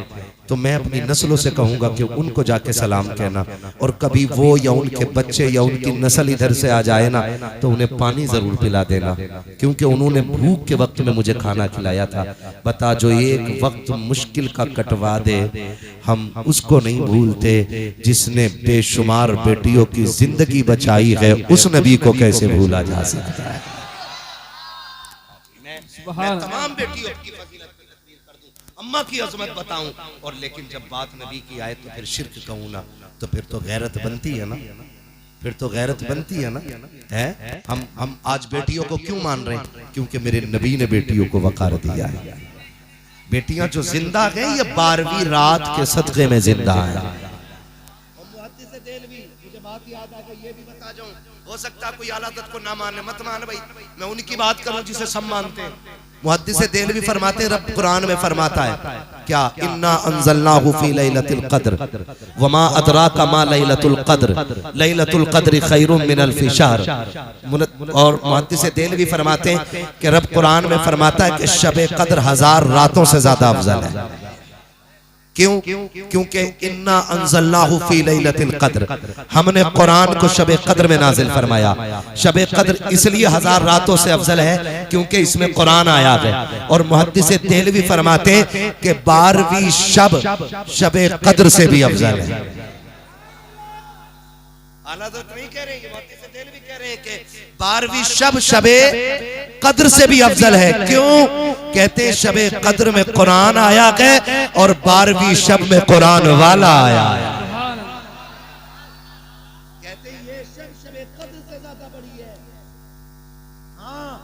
तो मैं अपनी नस्लों से कहूंगा कि उनको जाके सलाम कहना, और कभी वो या उनके बच्चे या उनकी नस्ल इधर से आ जाए ना तो उन्हें पानी जरूर पिला देना, क्योंकि उन्होंने भूख के वक्त में मुझे खाना खिलाया था। बता जो एक वक्त मुश्किल का कटवा दे, हम उसको नहीं भूलते जिसने बेशुमार बेटियों की जिंदगी बचाई है, उस नबी को कैसे भूला जा सकता है? मैं तमाम बेटियों की फजीलत की तकरीर कर दूं, अम्मा की अजमत बताऊं, और लेकिन जब बात नबी की आए तो फिर शिर्क कहूं ना, तो फिर तो गैरत बनती है ना, फिर तो गैरत बनती है ना। है हम आज बेटियों को क्यों मान रहे हैं? क्योंकि मेरे नबी ने बेटियों को वकार दिया है। बेटियां जो जिंदा हैं ये 12वीं रात के सदक़े में जिंदा है। मुझे बात याद आ गई, ये भी बता जाऊं, हो सकता कोई आलादत को ना माने, मत मान भाई, मैं उनकी बात करूं जिसे सब मानते हैं। मुहद्दिस देलवी फरमाते हैं, रब कुरान में फरमाता है क्या? इन्ना अंज़लनाहु फी लैलतिल क़द्र वमा अदराका मा लैलतुल क़द्र लैलतुल क़द्र खैरुम मिन अल्फ़ि शहर। और मुहद्दिस देलवी फरमाते हैं कि रब कुरान में फरमाता है कि शब क़द्र 1000 रातों से ज्यादा अफजल है। क्यों? क्योंकि इन्ना अंज़लनाहु फी लैलतिल क़द्र, हमने कुरान को शब क़द्र में नाजिल फरमाया। शब क़द्र इसलिए 1000 रातों से अफजल है क्योंकि इसमें कुरान आया है। और मुहद्दिस देलवी फरमाते हैं कि 12वीं शब क़द्र से भी अफजल है। आलादत नहीं कह रहे, मुहद्दिस देलवी कह रहे हैं कि 12वीं शब क़द्र से भी अफजल है। क्यों? कहते हैं शब क़द्र में कुरान आया है और 12वीं शब में कुरान वाला आया है। कहते हैं ये शब क़द्र से ज्यादा बड़ी है। हाँ,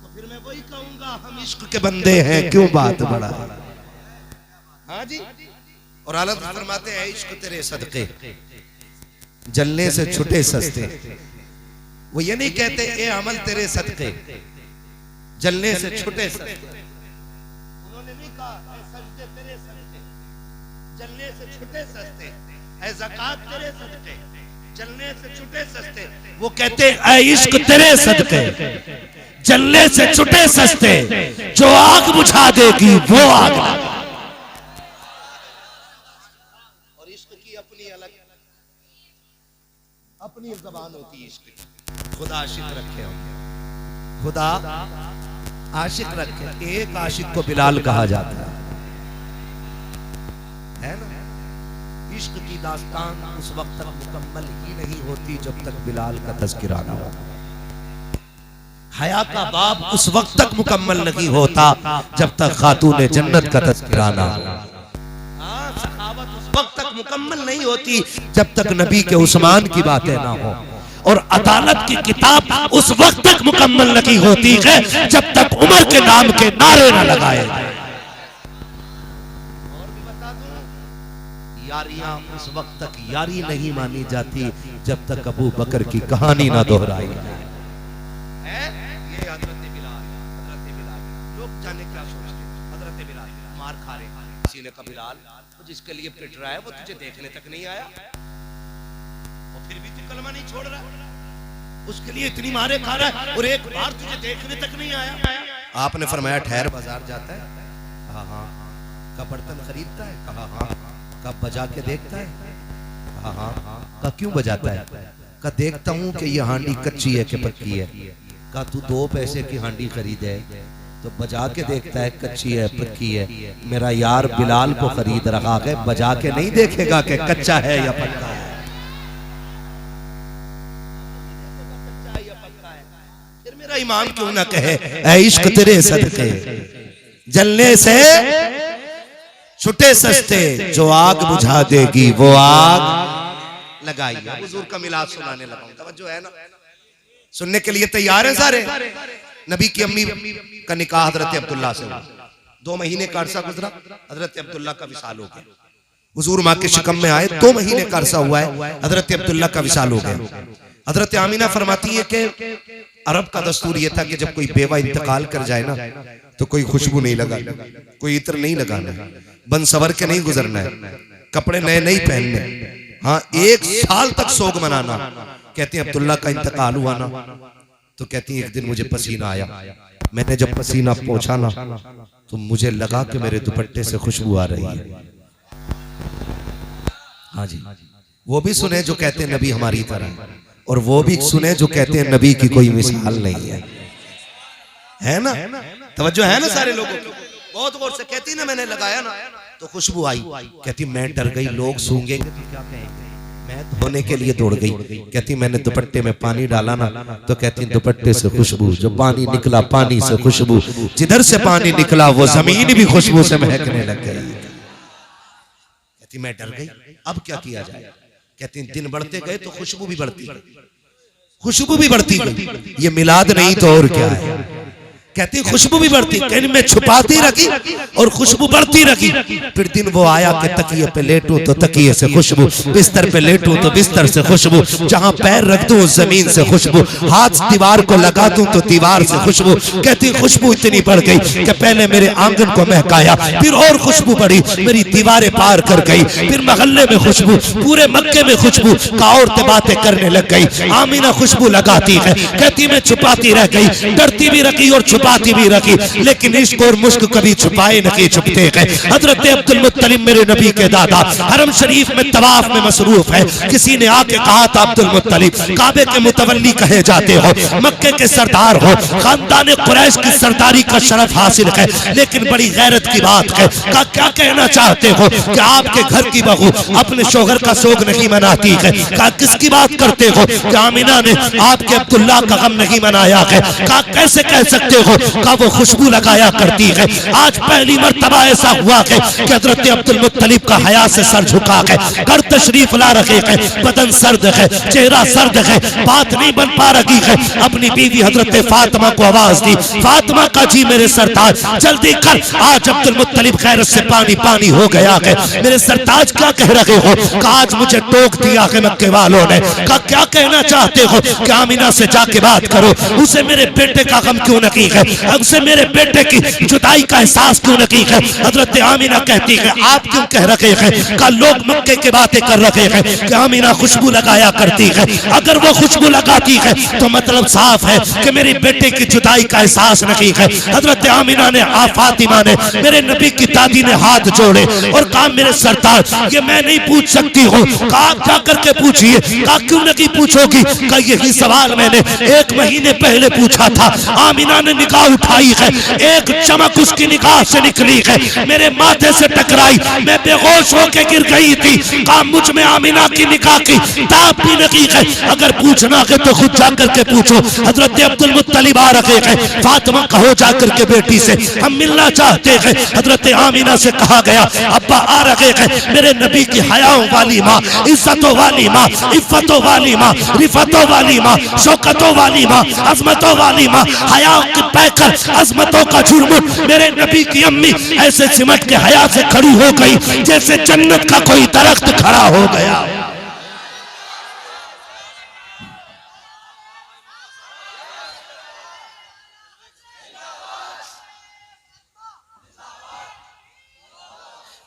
तो फिर मैं वही कहूंगा, हम इश्क के बंदे हैं, क्यों बात बड़ा है? हाँ जी। और आला फरमाते हैं इश्क तेरे सदके जलने से छुटे सस्ते। वो ये नहीं कहते ए अमल तेरे सदके जलने से छुटे सस्ते, उन्होंने नहीं कहा ए सजदे तेरे सदके जलने से छुटे सस्ते, ए ज़कात तेरे सदके जलने से छुटे सस्ते। वो कहते ए इश्क तेरे सदके जलने से छुटे सस्ते, जो आग बुझा देगी वो आग। और इश्क की अपनी अलग अपनी ज़बान होती है इश्क की। खुदा आशिक रखे हो, खुदा आशिक रखे। एक आशिक को बिलाल कहा जाता है ना। इश्क की दास्तान उस वक्त तक मुकम्मल ही नहीं होती जब तक बिलाल का तज़किरा ना हो। हया का बाब उस वक्त तक मुकम्मल नहीं होता जब तक खातून जन्नत का तज़किरा ना हो। सखावत उस वक्त तक मुकम्मल नहीं होती जब तक नबी के उस्मान की बातें ना हो, और अदालत की किताब उस वक्त तक मुकम्मल नहीं होती है जब तक उमर के नाम के नारे न लगाए जाए। और भी बता दूं, यारियां उस वक्त तक यारी नहीं मानी जाती जब तक अबू बकर की कहानी ना दोहराई जाए। ये हजरत बिलाल, लोग जाने क्या सोचते, हजरत बिलाल मार खा रहे, किसी ने कहा बिलाल तो जिसके लिए पिट रहा है वो तुझे देखने तक नहीं आया, और फिर भी तू कलमा नहीं छोड़ रहा, उसके लिए इतनी मारे खा रहा है और एक बार तुझे देखने तक नहीं आया। आपने फरमाया ठहर, बाजार जाता है? कहा हाँ। का बर्तन खरीदता है? कहा हाँ। का बजा के देखता है? कहा हाँ। का क्यों बजाता है? का देखता हूं कि ये हांडी कच्ची है कि पक्की है। का तू 2 पैसे की हांडी खरीदे तो बजा के देखता है कच्ची है पक्की है। मेरा यार बिलाल को खरीद रखा है, बजा के नहीं देखेगा कि कच्चा है या पक्का है। फिर मेरा इमाम क्यों ना कहे ऐ इश्क तेरे सदके जलने से छुटे सस्ते, जो आग बुझा देगी वो आग लगाइए। हुजूर का मिलाद सुनाने लगा, तवज्जो है ना, सुनने के लिए तैयार है सारे। नबी की अम्मी का निकाह हजरत अब्दुल्ला से हुआ, 2 महीने का अरसा गुजरा, हजरत अब्दुल्ला का विसाल हो गया। हुजूर माँ के शिकम में आए, 2 महीने का अरसा हुआ है, हजरत अब्दुल्ला का विसाल हो गया। हजरत आमीना फरमाती है कि अरब का दस्तूर यह था कि जब कोई बेवा इंतकाल कर जाए ना तो कोई खुशबू नहीं लगाना, कोई इत्र नहीं लगाना, बन सवर के नहीं गुजरना है, कपड़े नए नहीं पहनने, हाँ 1 साल तक सोग मनाना। कहते हैं अब्दुल्ला का इंतकाल हुआ ना तो कहती है एक दिन मुझे पसीना आया, मैंने जब पसीना पोंछा ना तो मुझे लगा कि मेरे दुपट्टे से खुशबू आ रही है। हाँ जी, वो भी सुने जो कहते हैं नबी हमारी तरह, और वो भी सुने जो कहते हैं नबी की कोई मिसाल नहीं है ना? तवज्जो है ना सारे लोगों की? बहुत गौर से कहती ना मैंने लगाया ना तो खुशबू आई, कहती मैं डर गई लोग सूंघेंगे तो क्या कहेंगे, मैं धोने के लिए दौड़ गई। कहती मैंने दुपट्टे में पानी डाला ना तो कहती दुपट्टे से खुशबू, जो पानी निकला पानी से खुशबू, जिधर से पानी निकला वो जमीन भी खुशबू से महकने लग गई। कहती मैं डर गई, अब क्या किया जाए? कहती दिन बढ़ते गए तो खुशबू भी बढ़ती गई, खुशबू भी बढ़ती गई। ये मिलाद नहीं तो और क्या है? कहती खुशबू भी बढ़ती, कहती मैं छुपाती रखी और खुशबू बढ़ती रखी। फिर दिन वो आया कि तकिए पे लेटूं तो तकिए से खुशबू, बिस्तर पे लेटूं तो बिस्तर से खुशबू, जहां पैर रख दूं जमीन से खुशबू, हाथ दीवार को लगा दूं तो दीवार से खुशबू। कहती खुशबू इतनी बढ़ गई कि पहले मेरे आंगन को महकाया, फिर और खुशबू बढ़ी, मेरी दीवारें पार कर गई, फिर मोहल्ले में खुशबू, पूरे मक्के में खुशबू का, औरतें बातें करने लग गई। आमीना खुशबू लगाती है, कहती मैं छुपाती रह गई, डरती भी रखी और छुपाती भी रखी, लेकिन इश्क और मुश्क कभी छुपाए नहीं छुपते हैं। हजरत अब्दुल मुत्तलिब मेरे नबी के दादा हरम शरीफ में तवाफ में मसरूफ है। किसी ने आके कहा था अब्दुल मुत्तलिब काबे के मुतवल्ली कहे जाते हो, मक्के के सरदार हो, खानदान कुरैश की सरदारी का शरफ हासिल है, लेकिन बड़ी गैरत की बात है का क्या कहना चाहते हो कि आपके घर की बहू अपने शोहर का सोग नहीं मनाती है? का किसकी बात करते हो कि आमिना ने आपके अब्दुल्ला का गम नहीं मनाया है? का कैसे कह सकते हो का वो खुशबू लगाया करती है? आज पहली मर्तबा ऐसा हुआ है कि हजरत अब्दुल मुत्तलिब का हया से सर झुका है, घर तशरीफ ला रखे हैं, बदन सर्द है, चेहरा सर्द है, बात नहीं बन पा रही है। अपनी बीवी हजरत फातिमा को आवाज दी, फातिमा का जी मेरे सरताज जल्दी कर, आज अब्दुल मुत्तलिब खैरत से पानी पानी हो गया है। मेरे सरताज क्या कह रहे हो? आज मुझे टोक दिया है मक्के वालों ने। का क्या कहना चाहते हो कि आमिना से जाके बात करो, उसे मेरे बेटे का गम क्यों नहीं है, उसे मेरे बेटे की जुदाई का एहसास क्यों नहीं है? हजरत आमिना कहती है आप क्यों कह रहे हैं का लोग मक्के की बातें कर रहे हैं कि आमिना खुशबू लगाया करती है। अगर वो खुशबू लगाती है तो मतलब साफ है कि मेरे बेटे की जुदाई का एहसास नहीं है। हजरत आमिना ने फातिमा ने मेरे नबी की दादी ने हाथ जोड़े और कहा मेरे सरताज ये मैं नहीं पूछ सकती हूँ। कहा क्या करके पूछिए? कहा क्यों नहीं पूछोगी? का यही सवाल मैंने 1 महीने पहले पूछा था। आमिना ने निगाह उठाई है, एक चमक उसकी निगाह से निकली है, मेरे माथे से टकराई, मैं बेहोश होके गिर गई थी। कहा मुझ में आमिना की निगाह की ताप भी नहीं है, अगर पूछना है तो खुद जाकर के पूछो। हजरत अब्दुल मुत्तलिब आ रहे हैं, फातिमा कहो जाकर के बेटी से हम मिलना चाहते हैं। हजरत आमिना से कहा गया अब्बा आ रहे हैं, मेरे नबी की हयाओं वाली माँ, इज्जतों वाली माँ, इफ्फतों वाली माँ, रिफतों वाली माँ, शौकतों वाली माँ, अजमतों वाली माँ, हयाओं की पैकर, अजमतों का झुरमुट, मेरे नबी की अम्मी ऐसे सिमट के हया से खड़ी हो गई जैसे जन्नत का कोई दरख्त खड़ा हो गया।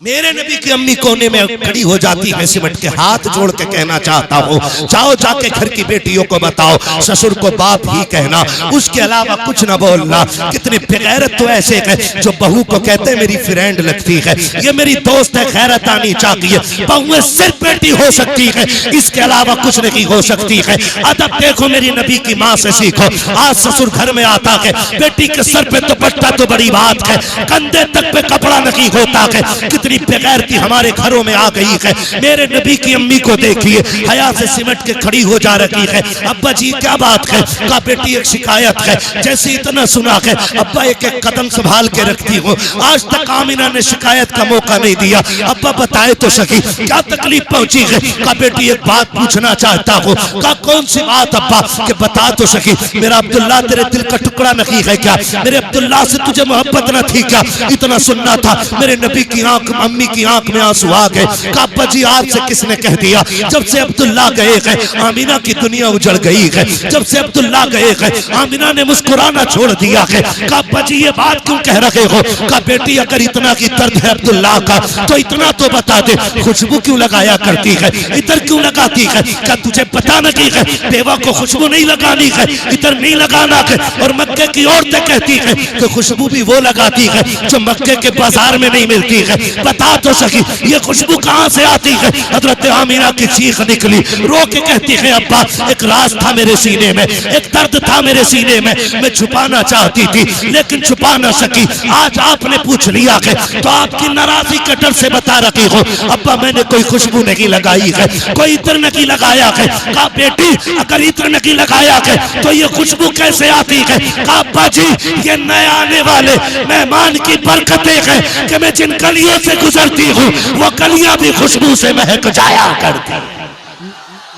मेरे नबी की अम्मी कोने में खड़ी हो जाती है, सिमट के हाथ जोड़ के कहना चाहता हूँ जाओ जाके घर की बेटियों को बताओ, ससुर को बाप ही कहना, उसके अलावा कुछ न बोलना। कितने बेगैरत तो ऐसे हैं जो बहू को कहते हैं मेरी फ्रेंड लगती है, ये मेरी दोस्त है, गैरत आनी चाहिए। बहुएं सिर्फ बेटी हो सकती है, इसके अलावा कुछ नहीं हो सकती है। अदब देखो मेरी नबी की माँ से सीखो। आज ससुर घर में आता है, बेटी के सर पे दुपट्टा तो बड़ी बात है, कंधे तक पे कपड़ा नहीं होता है। कितनी बेगैरती हमारे घरों में आ गई है। मेरे नबी की अम्मी को देखिए, हया से सिमट के खड़ी हो जा रही है। अब्बा जी क्या बात है? का बेटी एक शिकायत है। जैसे इतना सुना है अब्बा एक एक कदम संभाल के रखती हूँ, आज तक आमिना ने शिकायत का मौका नहीं दिया। अब्बा बताए तो सही क्या तकलीफ पहुंची है? का बेटी एक बात पूछना चाहता हूँ। का कौन सी बात अब्बा? के बता तो सही। मेरा अब्दुल्ला तेरे दिल का टुकड़ा नहीं है क्या? मेरे अब्दुल्ला से तुझे मोहब्बत न थी क्या? इतना सुनना था। मेरे नबी की आंख, अम्मी की आंख में आंसू आ गए। अब्बा जी आपसे किसने कह दिया? जब से अब्दुल्ला गए हैं आमिना की दुनिया उजड़ गई है। जब से अब्दुल्ला गए हैं आमिना ने मुस्कुराना छोड़ दिया है। अब्बा जी ये बात क्यों कह रहे हो? का बेटी अगर इतना की दर्द है अब्दुल्ला का तो इतना तो बता दे, खुशबू क्यों लगाया करती है? इतर क्यों लगाती है? क्या तुझे पता नहीं है बेवा को खुशबू नहीं लगानी है, इतर नहीं लगाना है? और मक्के की औरतें कहती है कि खुशबू भी वो लगाती है जो मक्के के बाजार में नहीं मिलती है। बता तो सकी ये खुशबू कहां से आती है? हजरत आमिना की चीख निकली, रो के कहती है अब्बा एक राज था मेरे सीने में, एक दर्द था मेरे सीने में, मैं छुपाना चाहती थी लेकिन छुपा ना सकी। आज आपने पूछ लिया है तो आपकी नाराजगी के डर से बता रही हो अब्बा मैंने कोई खुशबू नहीं लगाई है, कोई इत्र नहीं लगाया है। कहा बेटी अगर इत्र नहीं लगाया है तो ये खुशबू कैसे आती है? कहा अब्बा जी ये नए आने वाले मेहमान की बरकतें हैं कि मैं जिन गलियों से गुजरती हूँ वो गलियां भी खुशबू से महक जाया करती।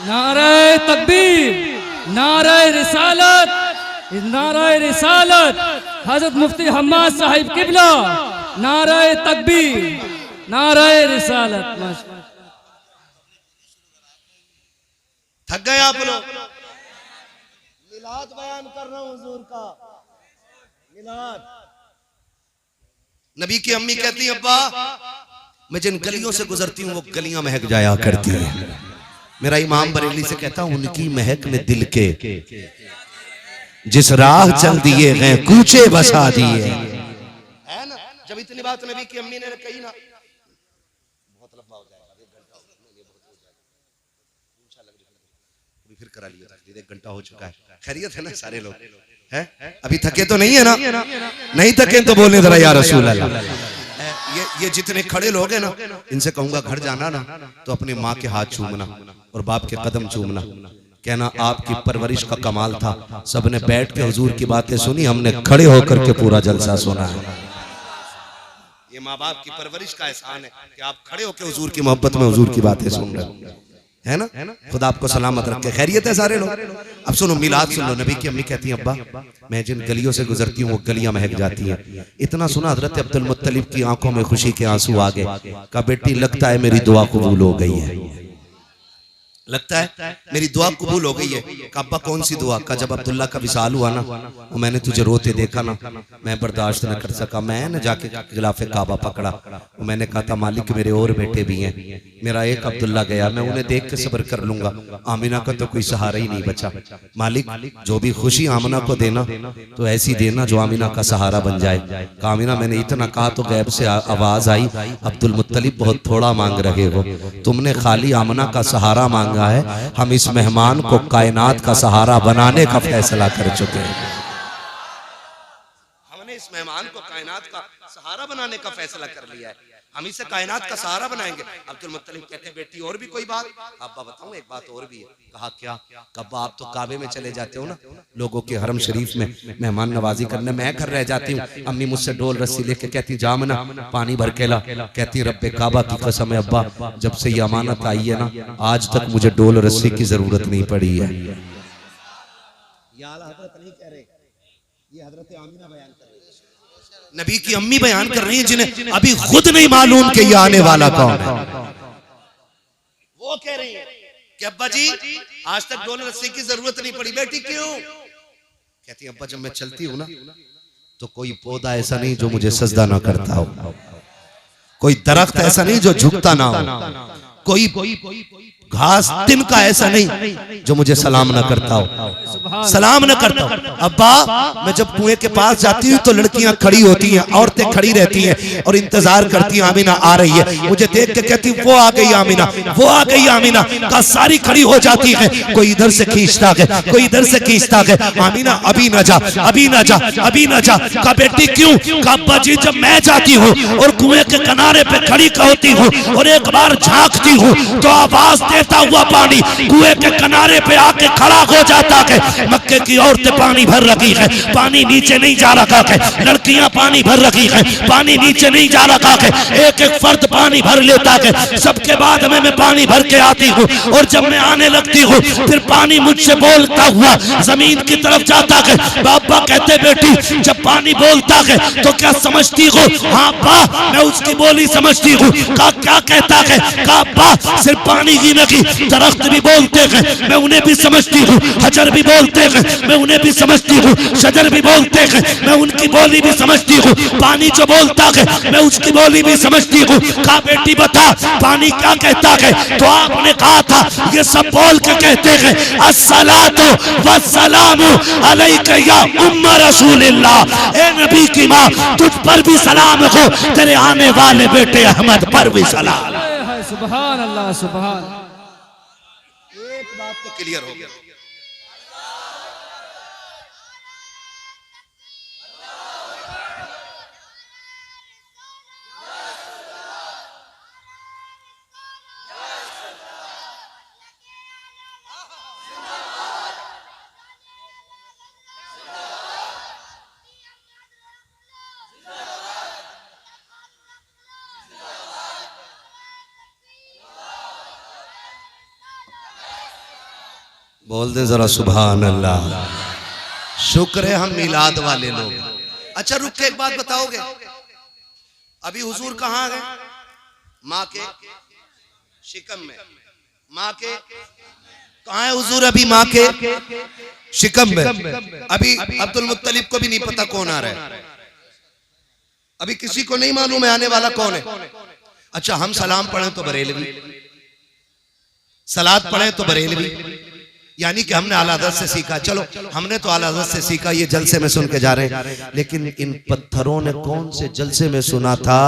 नारे तकबीर, नारे रिसालत, नारे रिसालत, हजरत मुफ्ती हम्माद साहिब किबला, नारे तकबीर, नारे रिसालत। थक गए आप लोग? मिलाद बयान कर रहा हूं हुजूर का, मिलाद। नबी की अम्मी कहती है अब्बा मैं जिन गलियों से गुजरती हूँ वो गलियां महक जाया करती है। मेरा इमाम बरेली से कहता हूं उनकी महक में दिल के जिस राह चल दिए हैं कूचे बसा दिए है ना। जब इतनी बात नबी की अम्मी ने कही ना, बहुत लंबा हो जाएगा, 1 घंटा हो जाएगा, फिर करा लिया, 1 घंटा हो चुका है। खैरियत है ना सारे लोग? है अभी थके तो नहीं है ना? नहीं थके तो बोले जरा या रसूल अल्लाह। ये जितने खड़े लोग हैं ना इनसे कहूंगा घर जाना ना तो अपनी माँ के हाथ चूमना और बाप के कदम चूमना, कहना आपकी परवरिश का कमाल था। सबने बैठ के हुजूर की बातें सुनी, हमने खड़े होकर के पूरा जलसा सुना है। ये माँ बाप की परवरिश का एहसान है कि आप खड़े होकर हुजूर की मोहब्बत में हुजूर की बातें सुन रहे हो, है ना। खुदा आपको सलामत रखे। खैरियत है सारे लोग? अब सुनो मिलाद सुन लो। नबी की अम्मी कहती है अब्बा मैं जिन गलियों से गुजरती हूँ वो गलियां महक जाती हैं। इतना सुना हजरत अब्दुल मुत्तलिब की आंखों में खुशी के आंसू आ गए। का बेटी लगता है मेरी दुआ कबूल हो गई है, लगता है मेरी दुआ कबूल हो गई है। का अब्बा कौन सी दुआ? का जब अब्दुल्ला का विसाल हुआ ना वो मैंने तुझे रोते देखा ना, मैं बर्दाश्त न कर सका, मैं न जाके खिलाफे काबा पकड़ा। वो मैंने कहा था मालिक मेरे और बेटे भी हैं, मेरा एक अब्दुल्ला गया, मैं उन्हें देख के सब्र कर लूंगा, आमिना का तो कोई सहारा ही नहीं बचा। मालिक जो भी खुशी आमिना को देना तो ऐसी देना जो आमिना का सहारा बन जाए। आमिना मैंने इतना कहा तो गैब से आवाज आई अब्दुल मुत्तलिब बहुत थोड़ा मांग रहे हो, तुमने खाली आमिना का सहारा मांगा है, हम इस मेहमान को कायनात का सहारा बनाने का फैसला कर चुके हैं। कायनात का सहारा बनाने का फैसला कर लिया है, हम इसे कायनात का सहारा बनाएंगे। अब्दुल मुत्तलिब कहते हैं बेटी और भी कोई बात? अब्बा बताऊं एक बात और भी है। कहा क्या? अब्बा आप तो काबे में चले जाते हो ना, लोगों के हरम शरीफ में मेहमान नवाजी करने, मैं घर रह जाती हूँ। अम्मी मुझसे डोल रस्सी लेके कहती जामना पानी भर के ला। कहती रब्बे काबा की कसम है अब्बा, जब से ये अमानत आई है ना, आज तक मुझे डोल रस्सी की जरूरत नहीं पड़ी है। नबी की अम्मी बयान कर रही है जिन्हें अभी खुद नहीं मालूम कि ये आने वाला कौन है। वो कह रही है कि अब्बा जी आज तक डोल रस्सी की जरूरत नहीं पड़ी। बेटी क्यों? कहती अब्बा जब मैं चलती हूँ ना तो कोई पौधा ऐसा नहीं जो मुझे सजदा ना करता हो, कोई दरख्त ऐसा नहीं जो झुकता ना हो, कोई घास तिनका ऐसा नहीं जो मुझे सलाम न करता हो, सलाम न करता हो। अब्बा मैं जब कुएं के पास जाती हूँ तो लड़कियां खड़ी होती हैं, औरतें खड़ी रहती हैं और इंतजार करती हैं आमीना आ रही है। मुझे देख के कहती वो आ गई आमीना, वो आ गई आमीना। का सारी खड़ी हो जाती है, कोई इधर से खींचता है, कोई इधर से खींचता है। आमीना अभी ना जा, अभी ना जा, अभी ना जा। का बेटी क्यों? का अब्बा जी जब मैं जाती हूँ और कुएं के किनारे पे खड़ी होती हूँ और एक बार झांकती हूँ तो आवाज देता हुआ पानी कुएं के किनारे पे आके खड़ा हो जाता है। मक्के की औरतें पानी भर रखी है, पानी नीचे नहीं जा रखा है, लड़कियां पानी भर रखी है, पानी नीचे नहीं जा रखा है। एक एक फर्द पानी भर लेता है, सबके बाद में मैं पानी भर के आती हूँ और जब मैं आने लगती हूँ फिर पानी मुझसे बोलता हुआ जमीन की तरफ जाता है। बाबा कहते बेटी जब पानी बोलता है तो क्या समझती हो? हाँ बा मैं उसकी बोली समझती हूँ। का क्या कहता है? का बा सिर्फ पानी ही नहीं, दरख्त भी बोलते हैं, मैं उन्हें भी समझती हूँ। हजर भी बोलते हैं, मैं उन्हें भी समझती हूँ। शजर भी बोलते हैं, मैं उनकी बोली भी समझती हूँ। पानी जो बोलता है मैं उसकी बोली भी समझती हूँ। कहा बेटी बता पानी क्या कहता है? तो आपने कहा था ये सब बोल के कहते हैं अस्सलातु वस्सलामु अलैका या उम्म रसूलिल्लाह। ए नबी की माँ तुझ पर भी सलाम हो, तेरे आने वाले बेटे अहमद पर भी सलाम। सुभान अल्लाह सुभान। एक बात तो क्लियर हो गया। बोल दे जरा सुभान अल्लाह। शुक्र है हम मिलाद वाले लोग। अच्छा रुक के एक बात बताओगे, अभी हुजूर कहाँ गए? माँ के शिकम में। माँ के कहाँ है हुजूर? अभी माँ के शिकम में। अभी अब्दुल मुत्तलिब को भी नहीं पता कौन आ रहा है, अभी किसी को नहीं मालूम है आने वाला कौन है। अच्छा हम सलाम पढ़े तो बरेलवी, सलात पढ़े तो बरेलवी, यानी कि हमने आला हज़रत से सीखा। चलो हमने तो आला हज़रत से सीखा, ये जलसे में सुन के जा रहे हैं। लेकिन इन पत्थरों ने कौन से जलसे में सुना था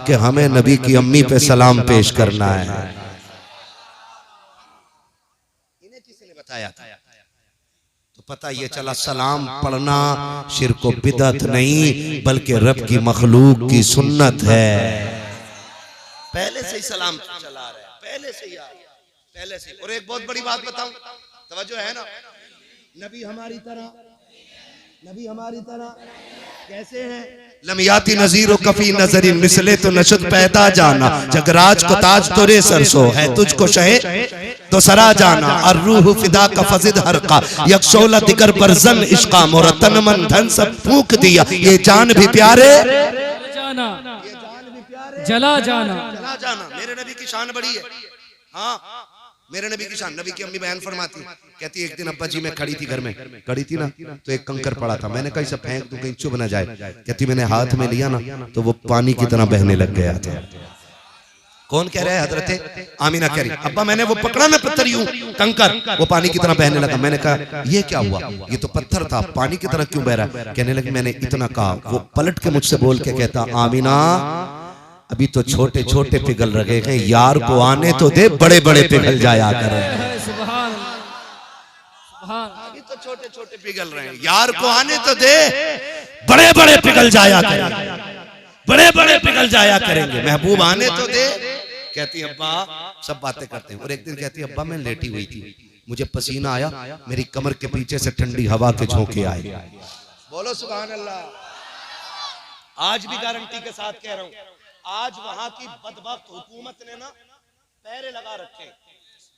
कि हमें नबी की अम्मी पे सलाम पेश करना है? इन्हें किसने बताया था? तो पता ये चला सलाम पढ़ना शिर्क व बिदअत नहीं बल्कि रब की मखलूक की सुन्नत है। पहले से ही सलाम चला रहा है, पहले से ही, पहले से। और एक बहुत बड़ी बात बताऊं, तवज्जो है ना? नबी हमारी तरह, नबी हमारी तरह कैसे हैं? लमियाती नजीर कफी नजरी मिसले तो नशद पैदा जाना, जगराज को ताज तोरे सरसो है, तुझको शहे तो सरा जाना, और रूह फिदा का फजिद हरका यकशोला दिगर बरजन इश्का मोरा तन मन धन सब फूंक दिया, ये जान भी प्यारे जाना, जला जाना, चला जाना। मेरे नबी की शान बड़ी है। हाँ मेरे नबी की शान। नबी की अम्मी बयान फरमाती, कहती एक दिन अब्बा जी मैं खड़ी थी, घर में खड़ी थी ना, तो एक कंकर पड़ा था, मैंने कहा इसे फेंक दूं कहीं चुभ ना जाए। कहती मैंने हाथ में लिया ना तो वो पानी की तरह बहने लग गया था। कौन कह रहा है? हजरत आमीना कह रही, अब्बा मैंने वो पकड़ा ना पत्थर यूं कंकर, वो पानी की तरह बहने लगा। मैंने कहा ये क्या हुआ? ये तो पत्थर था, पानी की तरह क्यों बह रहा? कहने लगी मैंने इतना कहा, वो पलट के मुझसे बोल के कहता आमीना अभी तो छोटे छोटे पिघल रहे हैं, यार को आने तो दे, बड़े बड़े पिघल जाया कर। अभी तो छोटे छोटे पिघल रहे हैं, यार को आने तो दे, बड़े बड़े पिघल जाया कर। बड़े बड़े पिघल जाया करेंगे। महबूब आने तो दे। कहती अब्बा, सब बातें करते हैं। और एक दिन कहती अब्बा मैं लेटी हुई थी, मुझे पसीना आया, मेरी कमर के पीछे से ठंडी हवा के झोंके आए। बोलो सुभान अल्लाह। आज भी गारंटी के साथ कह रहा हूं, आज वहां की बदबख्त हुकूमत ने ना पैरे लगा रखे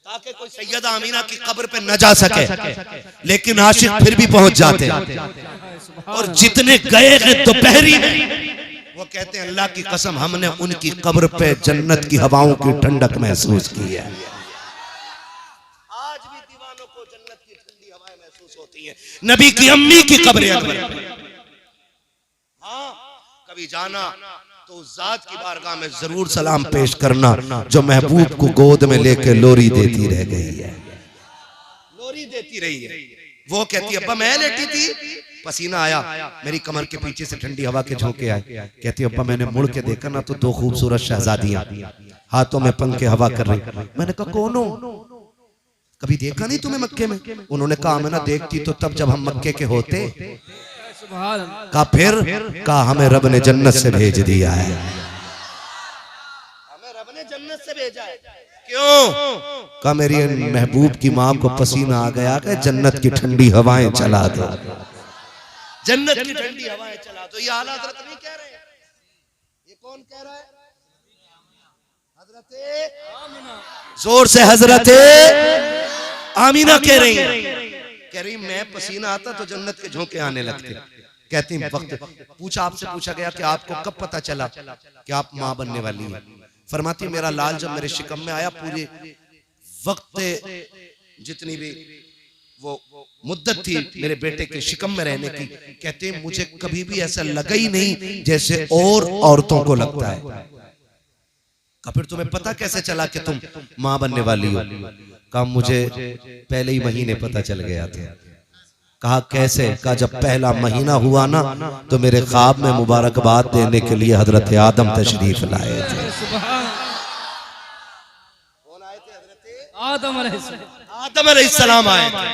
ताकि कोई सैयदा आमीना की कब्र पे न जा सके, लेकिन आशिक फिर भी पहुंच जाते। और जितने गए हैं दोपहरी में, वो कहते हैं अल्लाह की कसम हमने उनकी कब्र पे जन्नत की हवाओं की ठंडक महसूस की है। आज भी दीवानों को जन्नत की ठंडी हवाएं महसूस होती हैं। नबी की अम्मी की कब्र अनवर पे। हाँ, कभी जाना तो उस जात की बारगाह में जरूर सलाम पेश करना जो महबूब को गोद में लेकर लोरी देती रह गई है, लोरी देती रही है। वो कहती अब्बा मैं लेटी थी, पसीना आया, मेरी कमर के पीछे से ठंडी हवा के झोंके आए। कहती अब्बा मैंने मुड़ के देखा ना तो दो खूबसूरत शहजादियां हाथों में पंखे हवा कर रही। मैंने कहा कौन हो? कभी देखा नहीं तुम्हें मक्के में? उन्होंने कहा मैं ना देखती तो तब जब हम मक्के के होते। कहा फिर? कहा हमें रब ने जन्नत से भेज दिया है। हमें रब ने जन्नत से भेजा है। क्यों? कहा मेरी महबूब की माँ को पसीना आ गया कि जन्नत की ठंडी हवाएं चला दो, जन्नत की ठंडी हवाएं चला दो। ये आला हजरत नहीं कह रहे, ये कौन कह रहा है? हजरत जोर से हजरत आमीना कह रही है। कह रही मैं पसीना आता तो जन्नत के झोंके आने लगते। कहती वक्त पूछा, आपसे पूछा गया कि आपको कब पता चला कि आप माँ बनने वाली हैं? फरमाती मेरा लाल जब मेरे शिकम में आया, पूरे वक्त जितनी भी वो मुद्दत थी मेरे बेटे के शिकम में रहने की, कहते मुझे कभी भी ऐसा लगा ही नहीं जैसे और औरतों को लगता है। फिर तुम्हें पता कैसे चला कि तुम माँ बनने वाली हो? कहा मुझे पहले ही महीने पता चल गया था। कहा कैसे? कहा जब पहला महीना हुआ ना तो मेरे ख्वाब में मुबारकबाद देने के लिए हजरत आदम तशरीफ लाए थे। कौन आए थे? आदम अलैहिस्सलाम आए थे।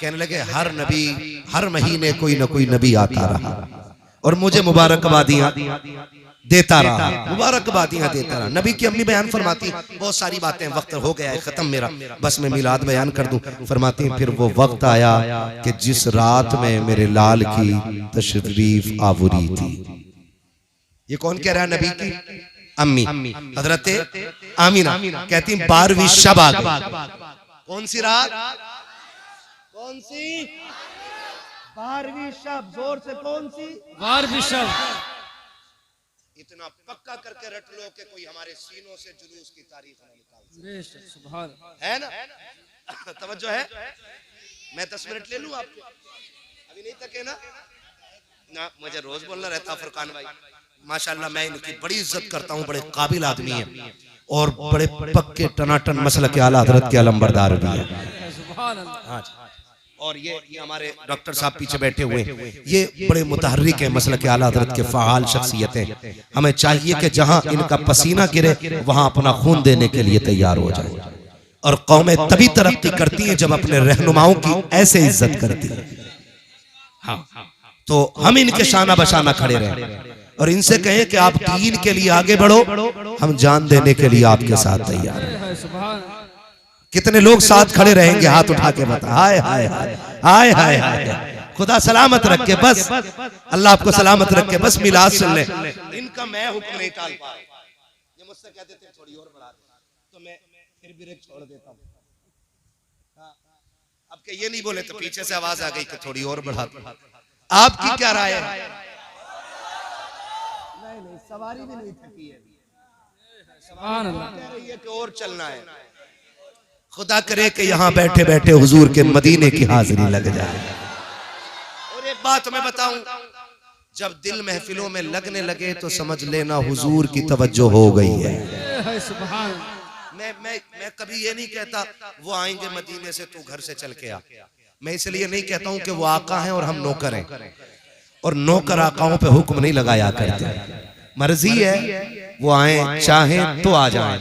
कहने लगे हर नबी हर महीने कोई ना कोई नबी आता रहा और मुझे मुबारकबादियां देता रहा, मुबारकबादियां देता रहा। नबी की अम्मी बयान फरमाती बहुत सारी बातें, वक्त हो गया है खत्म मेरा, बस मैं मिलाद बयान कर दूं। फरमाती फिर वो वक्त आया कि जिस रात में मेरे लाल की तशरीफ आवरी थी। ये कौन कह रहा है? नबी की अम्मी हजरत आमीना कहती 12वीं शब आ गई। कौन सी रात? कौन सी? 12वीं शब। जोर से कौन सी? 12वीं शब। इतना पक्का करके रट लो कि कोई हमारे सीनों से जुलूस की तारीफ न निकाल। सुभान है ना? तवज्जो है? मैं 10 मिनट ले लूं आपको? अभी नहीं तके ना? ना मुझे रोज बोलना रहता फुरकान भाई। माशाल्लाह मैं इनकी बड़ी इज्जत करता हूँ, बड़े काबिल आदमी हैं और बड़े पक्के टनाटन मसलक के आला हजरत के अलमबरदार भी हैं। और ये हमारे डॉक्टर साहब पीछे बैठे हुए हैं, ये बड़े मुतहर्रिक हैं, मसलक आला हजरत के फ़आल शख्सियतें। हमें चाहिए कि जहां इनका पसीना गिरे वहां अपना खून देने के लिए तैयार हो जाए। और कौमें तभी तरक्की करती हैं जब अपने रहनुमाओं की ऐसे इज्जत करती है। हाँ, तो हम इनके शाना बशाना खड़े रहें और इनसे कहें कि आप दीन के लिए आगे बढ़ो, हम जान देने के लिए आपके साथ तैयार हैं। कितने लोग साथ खड़े रहेंगे? हाथ उठा के बता। हाय हाय हाय हाय हाय हाय। खुदा सलामत रखे, बस अल्लाह आपको सलामत रखे, बस मिलाद सुन ले। इनका मैं हुक्म नहीं टाल पा रहा। ये मुझसे कहते थे थोड़ी और बढ़ा दे, तो मैं फिर ब्रेक छोड़ देता हूँ। अब के ये नहीं बोले तो पीछे से आवाज आ गई कि थोड़ी और बढ़ा दो। आपकी क्या राय है? नहीं, सवारी भी नहीं थकी है, सुभान अल्लाह कह रही है कि और चलना है। खुदा करे कि यहाँ बैठे बैठे हुजूर के मदीने की हाजिरी लग जाए। और एक बात मैं बताऊं, जब दिल महफिलों में लगने लगे तो समझ लेना हुजूर की तवज्जो हो गई है। मैं कभी ये नहीं कहता वो आएंगे मदीने से तू घर से चल के आ। मैं इसलिए नहीं कहता हूं कि वो आका हैं और हम नौकर हैं, और नौकर आकाओं पे हुक्म नहीं लगाया करते। मर्जी है वो आए, चाहे तो आ जाए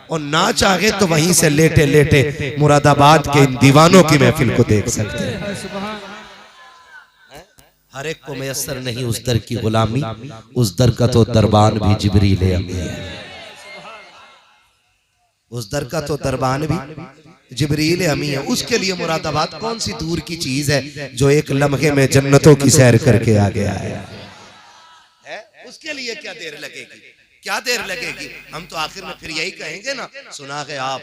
और ना चाहे तो वहीं से लेटे लेटे मुरादाबाद के इन दीवानों की महफिल को देख सकते हैं। हर एक को मैसर नहीं उस दर की गुलामी, उस दर का तो दरबान भी जिब्रील अमी है। उस दर का तो दरबान भी जिब्रील अमी है। उसके लिए मुरादाबाद कौन सी दूर की चीज है जो एक लम्हे में जन्नतों की सैर करके आ गया है? उसके लिए क्या देर लगेगी, क्या देर लगेगी? हम तो आखिर में फिर यही कहेंगे ना, सुना है आप,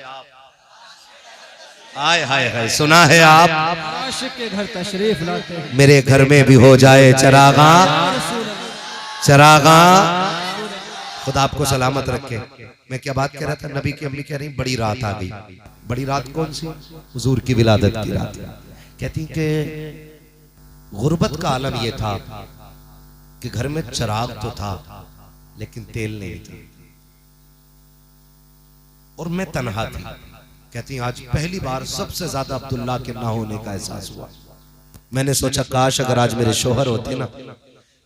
आय हाय हाय, सुना है आप, आशिक के घर तशरीफ लाते हैं। मेरे घर में भी हो जाए चरागा, चरागा। खुदा आपको सलामत रखे। मैं क्या बात कह रहा था, नबी की अम्मी कह रही बड़ी रात आ गई। बड़ी रात कौन सी? हुजूर की विलादत की रात। कहती कि गुर्बत का आलम यह था कि घर में चिराग तो था लेकिन तेल नहीं था और मैं तन्हा थी। कहती आज पहली बार सबसे ज्यादा अब्दुल्ला के ना होने का एहसास हुआ। मैंने सोचा काश अगर आज मेरे शोहर होते ना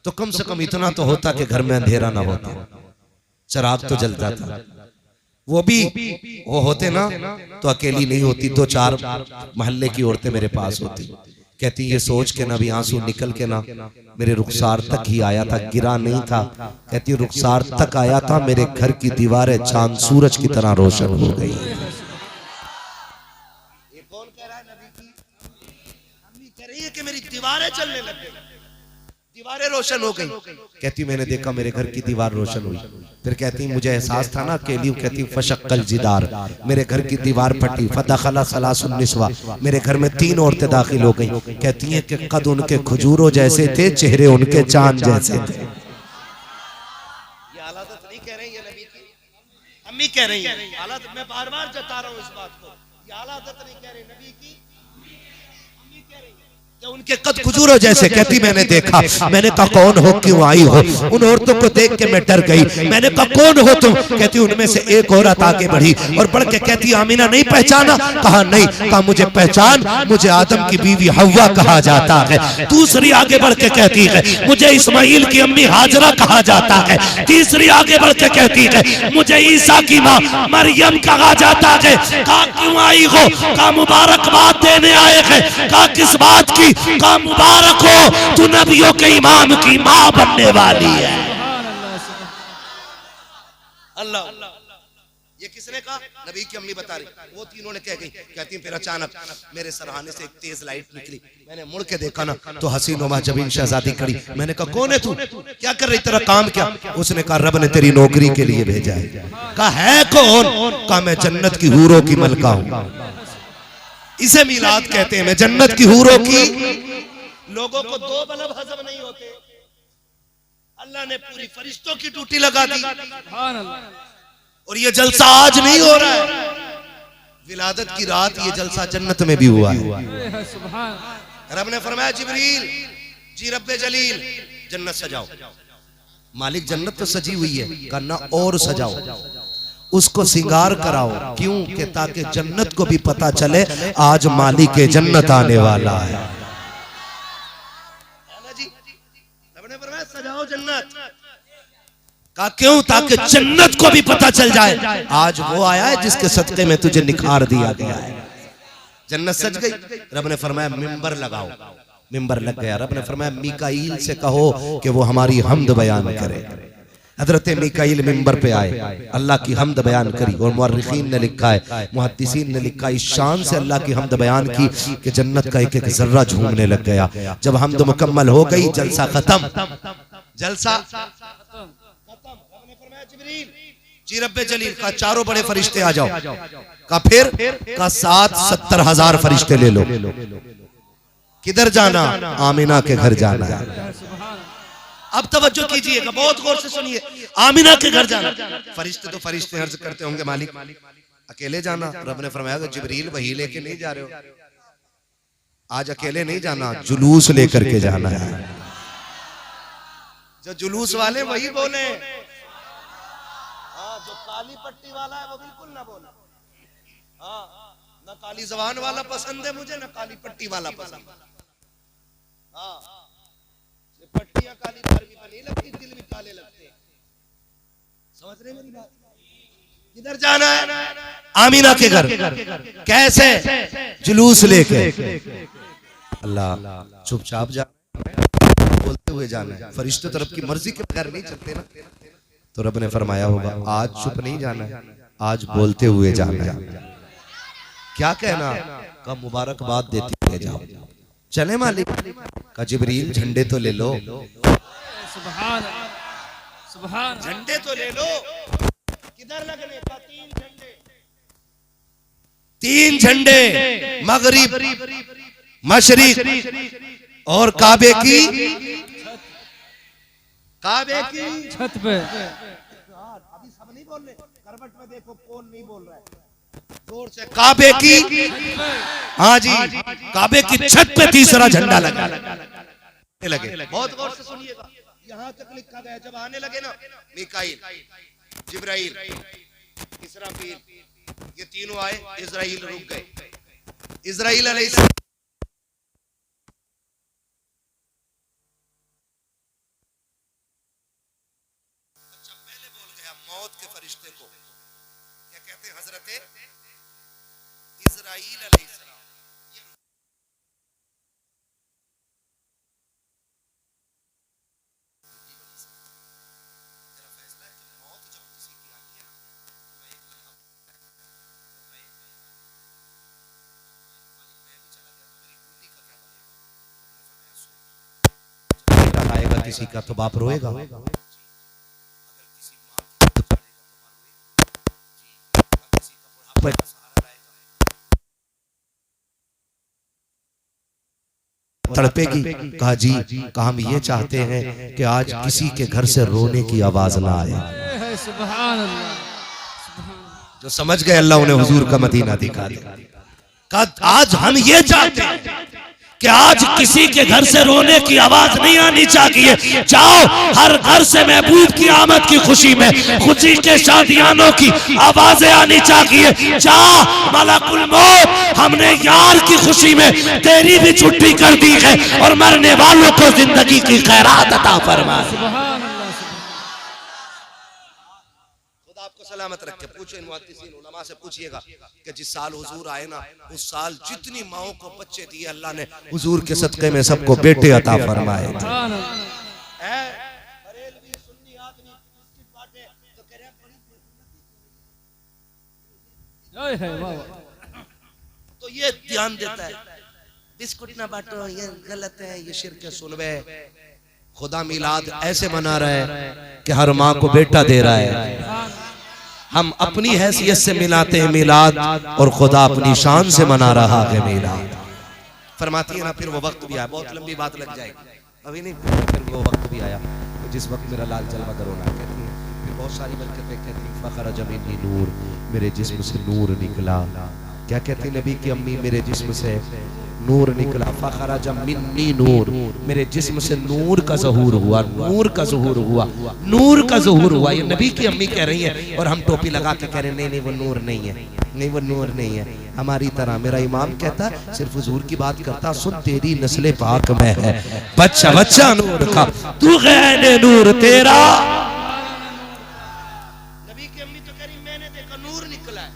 तो कम से कम इतना तो होता कि घर में अंधेरा ना होता, चिराग तो जलता था। वो होते ना तो अकेली नहीं होती, 2-4 मोहल्ले की औरतें मेरे पास होती। कहती ये सोच के ना भी आंसू निकल के ना मेरे रुखसार तक ही आया था, गिरा नहीं था। कहती रुखसार तक आया था, मेरे घर की दीवारें चांद सूरज की तरह रोशन हो गई। ये कौन कह रहा है? नबी की अम्मी कह रही है कि मेरी दीवारें चलने लग गई, दीवारें रोशन हो गई। कहती मैंने देखा मेरे घर की दीवार रोशन हुई। फिर कहती मुझे एहसास था ना अकेली। कहती फशक्कल जिदार, मेरे घर की दीवार फटी। फदखला सलासुन निस्वा, मेरे घर में 3 औरतें दाखिल हो गई। कहती हैं कि कद उनके खजूरों जैसे थे, चेहरे उनके चांद जैसे थे। ये हालात नहीं कह रही है नबी की अम्मी, कह रही है हालात। मैं बार बार जता रहा हूँ इस बात को, ये हालात नहीं कह रही नबी की अम्मी कह रही है उनके कद खजूरों जैसे। कहती मैंने देखा। मैंने कहा कौन हो, क्यों आई हो? उन औरतों को देख के मैं डर गई। मैंने कहा कौन हो तुम? कहती उनमें से एक औरत आगे बढ़ी और बढ़ के कहती आमीना नहीं पहचाना? कहा नहीं। कहा मुझे पहचान, मुझे आदम की बीवी हव्वा कहा जाता है। दूसरी आगे बढ़ के कहती है मुझे इस्माइल की अम्मी हाजरा कहा जाता है। तीसरी आगे बढ़ के कहती है मुझे ईसा की माँ मरियम कहा जाता है। कहा क्यों आई हो? कहा मुबारकबाद देने आए हैं। कहा किस बात की? का मुबारक हो, तू नबियों के इमाम की मां बनने वाली है। अल्लाह, ये किसने कहा? नबी की अम्मी बता रही। वो तीनों ने कह गई। कहती फिर अचानक मेरे सरहाने से एक तेज लाइट निकली। मैंने मुड़ के देखा ना तो हसीन व महजबीन शहजादी खड़ी। मैंने कहा कौन है तू, क्या कर रही, तेरा काम क्या? उसने कहा रब ने तेरी नौकरी के लिए भेजा है। कहा है कौन? कहा मैं जन्नत की हूरों की मलका हूं। इसे मिलाद कहते हैं। मैं जन्नत की हूरों की। लोगों को 2 बल्ब हजम नहीं होते, अल्लाह ने पूरी फरिश्तों की ड्यूटी लगा दी। और ये जलसा आज नहीं हो रहा है, विलादत की रात ये जलसा जन्नत में भी हुआ है। रब ने फरमाया जिब्रील जी रब्बे जलील जन्नत सजाओ। मालिक जन्नत तो सजी हुई है, करना और सजाओ, उसको सिंगार कराओ। क्यों? कि ताकि जन्नत को भी पता चले आज मालिक के जन्नत आने वाला है। सजाओ जन्नत का। क्यों? ताकि जन्नत को भी पता चल जाए आज वो आया है जिसके सदके में तुझे निखार दिया गया है। जन्नत सज गई। रब ने फरमाया मिंबर लगाओ। मिंबर लग गया। रब ने फरमाया मीकाईल से कहो कि वो हमारी हमद बयान करे। हजरत मीकाईल मिंबर पे आए, अल्लाह की हमद बयान करी। और मुअर्रिखीन ने लिखा है, मुहद्दिसीन ने लिखा इस शान से अल्लाह की हमद बयान की कि जन्नत का एक एक जर्रा झूमने लग गया। जब हमद मुकम्मल हो गई जलसा खत्म। जलसा खत्म। जी रब्बे जलील का 4 बड़े फरिश्ते आ जाओ। का फिर का 70,000 फरिश्ते ले लो। किधर जाना? आमिना के घर जाना है। अब तवज्जो कीजिएगा, बहुत गौर से सुनिए। आमिना के घर जाना। फरिश्ते तो फरिश्ते अर्ज करते होंगे मालिक अकेले जाना? रब ने फरमाया जिब्रील वही लेके नहीं जा रहे हो, आज अकेले नहीं जाना, जुलूस लेकर के जाना है। जो जुलूस वाले वही बोले, जो काली पट्टी वाला है वो बिल्कुल ना बोले। ना काली जबान वाला पसंद है मुझे, ना काली पट्टी वाला पसंद। पट्टियां काली भी नहीं लगती, दिल भी काले लगते हैं। समझ रहे मेरी बात? किधर जाना है? आमीना के घर। कैसे? जुलूस लेके। अल्लाह चुपचाप जा, बोलते हुए जाना है। फरिश्ते तो रब की मर्जी के बगैर नहीं चलते ना। तो रब ने फरमाया होगा आज चुप नहीं जाना है, आज बोलते हुए जाना है। क्या कहना? का मुबारकबाद देते हुए जाओ। चले मालिक का जिब्रील झंडे तो ले लो, सुभान सुभान। झंडे तो ले लो। किधर लगने का? तीन झंडे, मगरिब, मशरिक और काबे की छत पे। अभी सब नहीं बोल रहे, करवट में देखो कौन नहीं बोल रहा है, जोर से। काबे की, हाँ जी, काबे की छत पे तीसरा झंडा लगा लगे। बहुत गौर से सुनिएगा, यहाँ तक लिखा गया जब आने लगे ना मीकाईल, जिब्राइल, इसराफील, ये तीनों आए, इजराइल रुक गए। इजराइल अलैहिस्सलाम पहले बोल गया मौत के फरिश्ते को, क्या कहते हैं हजरत इजराइल अलैहिस्सलाम। आएगा किसी का तो बाप रोएगा, तड़पेगी। कहा जी, कहा हम ये चाहते हैं कि आज किसी के घर से रोने की आवाज ना आए। सुभान अल्लाह। जो समझ गए अल्लाह उन्हें हुजूर का मदीना दिखा दे। आज हम ये चाहते हैं कि आज किसी के घर से रोने की आवाज नहीं आनी चाहिए। जाओ हर घर से महबूब की आमद की खुशी में खुशी के शादियानों की आवाजें आनी चाहिए। जा मलकुल मौत, हमने यार की खुशी में तेरी भी छुट्टी कर दी है और मरने वालों को जिंदगी की खैरात अता फरमा। सलामत रख के पूछो, इन मुहद्दिसीन उलमा से पूछिएगा कि जिस साल हुजूर आए ना, उस साल जितनी माओं को बच्चे दिए अल्लाह ने हुजूर के सदके में सबको बेटे अता फरमाए। तो ये ध्यान देता है, बिस्कुट ना बांटो, ये गलत है, ये शिर्क है। सुनवे खुदा मिलाद ऐसे मना रहा है कि हर माँ को बेटा दे रहा है। हम अपनी हैसियत से मिलाते हैं मिलाद और खुदा अपनी शान से मना रहा है मिलाद। फरमाती है ना, फिर वो वक्त भी आया, बहुत लंबी बात लग जाएगी अभी नहीं, फिर वो वक्त भी आया जिस वक्त मेरा लाल जलवा करोना कहती है। फिर बहुत सारी बरकतें कहती हैं, फखर जमीनी नूर, मेरे जिस्म से नूर निकला। क्या कहती नबी की अम्मी, मेरे जिस्म से नूर निकला। फखरा जमीनी नूर, मेरे जिस्म से नूर का ज़हूर हुआ, नूर का ज़हूर हुआ, नूर का ज़हूर हुआ। ये नबी की अम्मी कह रही है और हम टोपी लगा के कह रहे हैं नहीं नहीं वो नूर नहीं है, नहीं वो नूर नहीं है हमारी तरह। मेरा इमाम कहता सिर्फ हुजूर की बात करता, सुन तेरी नस्ले पाक में है बच्चा बच्चा नूर का, तू गैर नूर तेरा। नबी की अम्मी तो कह रही मैंने देखा नूर निकला है,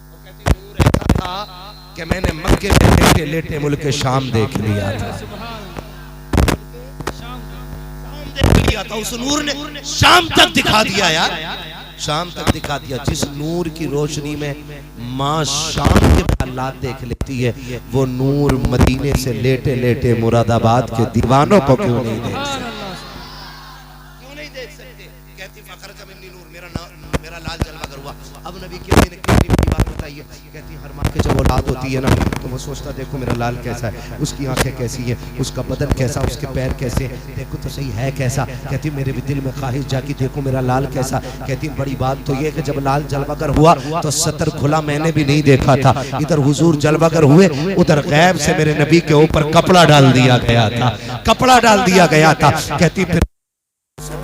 और कहती नूर ऐसा था कि मैंने मक्के में लेटे लेटे मुल्क शाम देख लिया था। शाम देख लिया था, उस नूर ने शाम तक दिखा दिया यार, शाम तक दिखा दिया। जिस नूर की रोशनी में माँ शाम के हालात देख लेती है, वो नूर मदीने से लेटे लेटे मुरादाबाद के दीवानों को क्यों नहीं देख सकते? क्यों नहीं देख सकते? कहती फखर जमीनी नूर, मेरा लाल जलवा हुआ। अब नबी की अम्मी ने कितनी बड़ी बात बताई है। कहती हर माँ की जब औलाद होती है ना, तो वो सोचता देखो मेरा लाल कैसा है, उसकी आंखें कैसी है, उसका बदन कैसा, उसके पैर कैसे, देखो तो सही है कैसा। कहती मेरे भी दिल में ख्वाहिश जागी देखो मेरा लाल कैसा। कहती बड़ी बात तो ये कि जब लाल जलवागर हुआ तो सतर खुला मैंने भी नहीं देखा था। इधर हुजूर जलवागर हुए, उधर गैब से मेरे नबी के ऊपर कपड़ा डाल दिया गया था, कपड़ा डाल दिया गया था। कहती फिर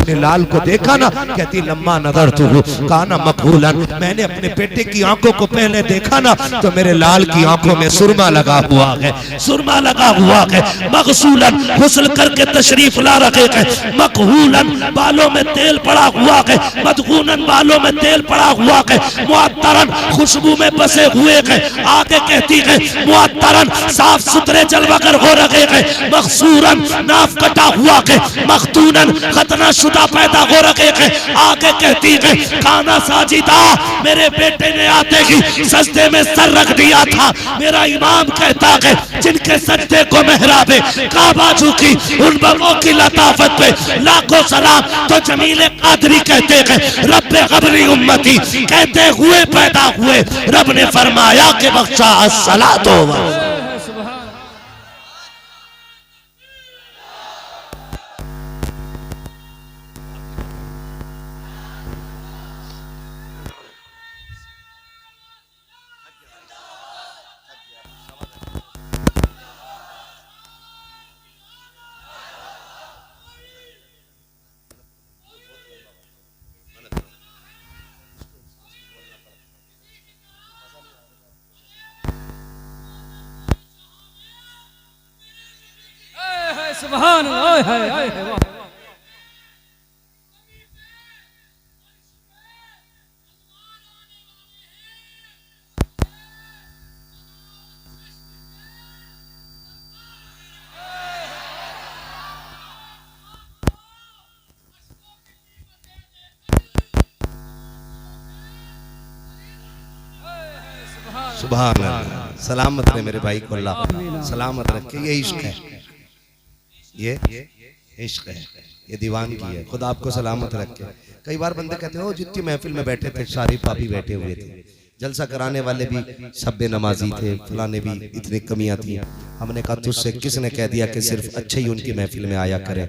अपने लाल को देखा ना, कहती लम्मा नजर तो काना मकबूलन, मैंने अपने बेटे की आंखों को पहले देखा ना तो मेरे लाल की आंखों में सुरमा लगा हुआ है, सुरमा लगा हुआ है। मगसूलन, गुस्ल करके तशरीफ ला रखे हैं। मकहूलन, बालों में तेल पड़ा हुआ है। मदगूनन, बालों में तेल पड़ा हुआ है। मुअत्तरन, खुशबू में बसे हुए हैं। आगे कहती है मुअत्तरन, साफ सुथरे जलवागर हो रहे हैं। मखसूरन, नाफ कटा हुआ है। मखतूनन, खतना शुदा पैदा हो रहे हैं। आगे कहती है खाना साजिदा, मेरे बेटे ने आते ही सजदे में सर रख दिया था। मेरा इमाम कहता है जिनके सजदे को मेहराबे काबा झुकी, उन बगों की लताफत पे लाखों सलाम। तो जमील कादरी कहते हैं रब्बे ग़बरी उम्मती, कहते हुए पैदा हुए रब ने फरमाया कि बख्शा अस्सलातो व सुभान अल्लाह, हाय हाय हाय, वाह। सुभान अल्लाह। सलामत रहे मेरे भाई को अल्लाह सलामत रखे। ये इश्क है, ये इश्क है, ये दीवानगी है। खुदा आपको सलामत रखे। कई बार बंदे कहते हो जितनी महफिल में बैठे थे सारी पापी बैठे हुए थे, जलसा कराने वाले भी सब बेनमाजी थे, फलाने भी इतनी कमियां थी। हमने कहा तुझसे किसने कह दिया कि सिर्फ अच्छे ही उनकी महफिल में आया करें।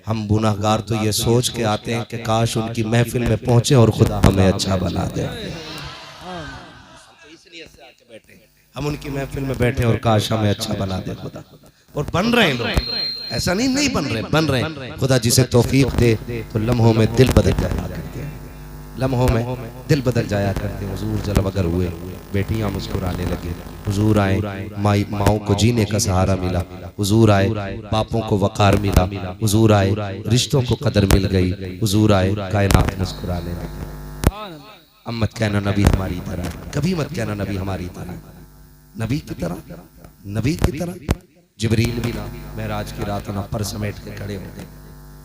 हम गुनाहगार तो ये सोच के आते हैं कि काश उनकी महफिल में पहुंचे और खुदा हमें अच्छा बना दे। हम उनकी महफिल में बैठे और काश हमें अच्छा बना दे खुदा। और बन रहे हैं लोग, ऐसा नहीं बन रहे, बन रहे हैं। खुदा जिसे तौफीक दे तो लम्हों में दिल बदल जाया करते हैं, लम्हों में दिल बदल जाया करते हैं। हुजूर जलवगर हुए, बेटियां मुस्कुराने लगी। हुजूर आए, माओं को जीने का सहारा मिला। हुजूर आए, बापों को वकार मिला। हुजूर आए, रिश्तों को कदर मिल गई। हुजूर आए, कायनात मुस्कुराने लगी। अब मत कहना नबी हमारी तरह, कभी मत कहना नबी हमारी तरह। नबी की तरह, नबी की तरह जिब्रील भी ना महराज की रात ना पर समेट के खड़े होते।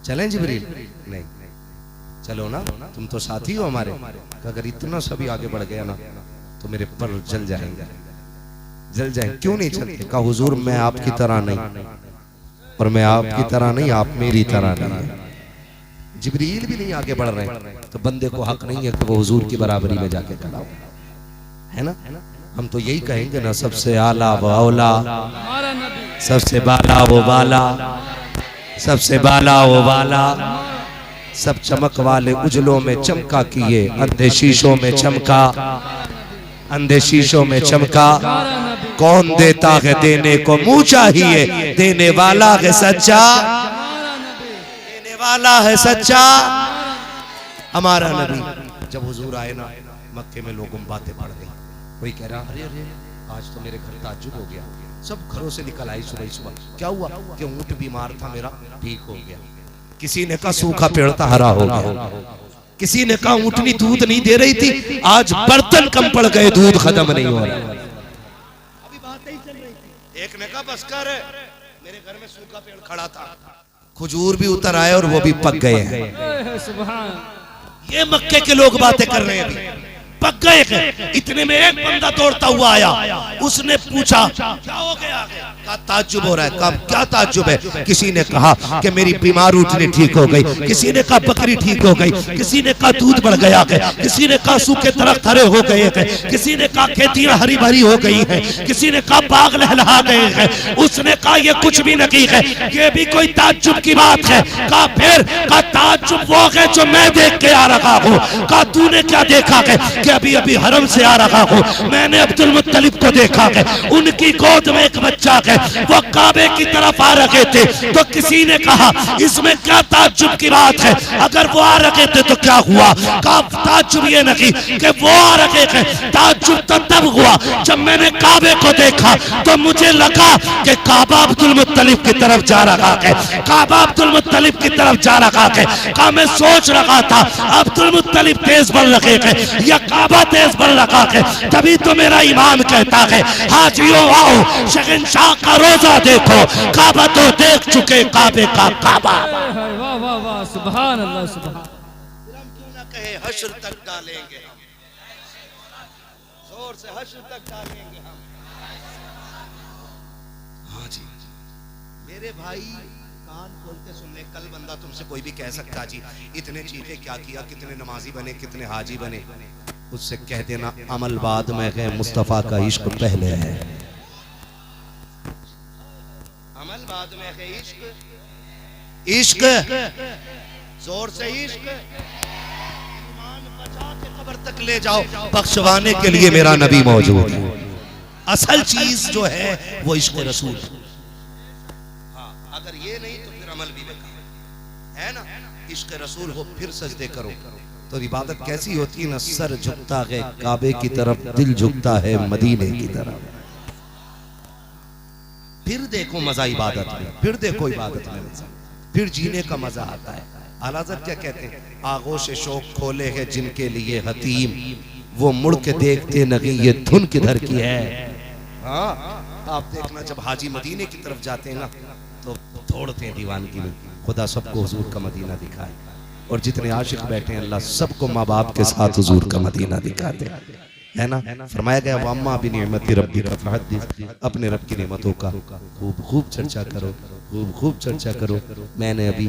चलें जिब्रील? नहीं, चलो ना, तुम तो साथी हो हमारे। अगर इतना सभी आगे बढ़ गया ना तो मेरे पर जल जाएंगे, जल जाएंगे। क्यों नहीं चलते? कहा हुजूर मैं आपकी तरह नहीं, और मैं आपकी तरह नहीं, आप मेरी तरह नहीं। जिब्रील भी नहीं आगे बढ़ रहे तो बंदे को हक नहीं है कि वो हुजूर की बराबरी में जाके खड़ा हो, है ना? हम तो यही कहेंगे ना, सबसे आला वो औला, सबसे बाला वो बाला, सबसे बाला वो बाला। सब चमक वाले उजलों में चमका किए, अंधे शीशों में चमका, अंधे शीशों में चमका। कौन देता है देने को मुंह चाहिए, देने वाला है सच्चा, देने वाला है सच्चा हमारा नबी। जब हुजूर आए ना मक्के में लोगों बातें पड़ गई। कोई कह रहा अरे अरे आज तो मेरे घर ताज्जुब हो गया। सब घरों से निकल आई सुबह सुबह। क्या हुआ? कि ऊंट बीमार था मेरा, ठीक हो गया। किसी ने कहा सूखा पेड़ था, हरा हो गया। किसी ने कहा ऊंटनी दूध नहीं दे रही थी, आज बर्तन कम पड़ गए, दूध खत्म नहीं हो रहा। अभी बात ही चल रही थी। एक ने कहा बस कर, मेरे घर में सूखा पेड़ खड़ा था, खजूर भी उतर आए और वो भी पक गए हैं। ये मक्के के लोग बातें कर रहे हैं, पक गए हैं। इतने में एक बंदा दौड़ता हुआ आया, उसने पूछा क्या हो गया? कहा ताज्जुब हो रहा है। कहा क्या ताज्जुब है? किसी ने कहा कि मेरी बीमार ऊँटनी ठीक हो गई, किसी ने कहा बकरी ठीक हो गई, किसी ने कहा दूध बढ़ गया है, किसी ने कहा सूखे दरख्त हरे हो गए हैं, किसी ने कहा खेतियां हरी भरी हो गई हैं, किसी ने कहा बाग लहलहा गए हैं। उसने कहा ये कुछ भी नहीं है, ये भी कोई ताज्जुब की बात है। कहा फिर? कहा ताज्जुब वो है जो मैं देख के आ रहा हूँ। कहा तूने क्या देखा है? कि अभी अभी हरम से आ रहा हूँ, मैंने अब्दुल मुत्तलिब को देखा है, उनकी गोद में एक बच्चा है, वो काबे की तरफ आ रहे थे। तो किसी ने कहा इसमें क्या ताज्जुब की बात है, अगर वो आ रहे थे तो क्या हुआ? ताज्जुब ये नहीं कि वो आ रहे थे, ताज्जुब तो तब हुआ जब मैंने काबे को देखा तो मुझे लगा कि काबा अब्दुल मुत्तलिब की तरफ जा रहा है, काबा अब्दुल मुत्तलिब की तरफ जा रहा है। का मैं सोच रहा था अब्दुल मुत्तलिब तेज बन रहे हैं या काबा तेज बन रहा है, तभी तो मेरा ईमान कहता है हाजियों आओ शहंशाह का रोजा देखो, काबा तो देख चुके काबे का काबा। वाह वाह वाह, सुभान अल्लाह सुभान। क्यों ना कहे हश्र तक डालेंगे हम, जोर से हश्र तक डालेंगे हम। हाँ जी मेरे भाई कान खोल के सुन ले, कल बंदा तुमसे कोई भी कह सकता जी इतने चीखे क्या किया, कितने नमाजी बने, कितने हाजी बने, उससे कह देना अमल बाद में है, मुस्तफा का इश्क पहले है। अमल बाद में है, इश्क इश्क जोर से इश्क। ईमान बचा के कब्र तक ले जाओ, बख्शवाने के लिए मेरा नबी मौजूद है। असल चीज जो है वो इश्क रसूल। हाँ अगर ये नहीं तो फिर अमल भी बेकार है ना। इश्क रसूल हो फिर सजदे करो तो इबादत कैसी होती है ना, सर झुकता है काबे की तरफ, दिल झुकता है मदीने की तरफ। फिर देखो मजा इबादत में, फिर देखो इबादत में मजा, फिर जीने का मजा आता है। आला हज़रत क्या कहते हैं, आगोश शौक खोले हैं जिनके लिए हतीम, वो मुड़ के देखते नहीं ये धुन किधर की है। हाँ आप देखना जब हाजी मदीने की तरफ जाते हैं ना तो दौड़ते हैं दीवानगी में। खुदा सबको हुजूर का मदीना दिखाए, और जितने आशिक बैठे हैं अल्लाह सबको माँ बाप के साथ हुजूर का मदीना दिखाते है ना। फरमाया गया वम्मा भी नियमती रब्बी फहद्दिस, अपने रब की नेमतों का खूब खूब चर्चा करो, खूब खूब चर्चा करो। मैंने अभी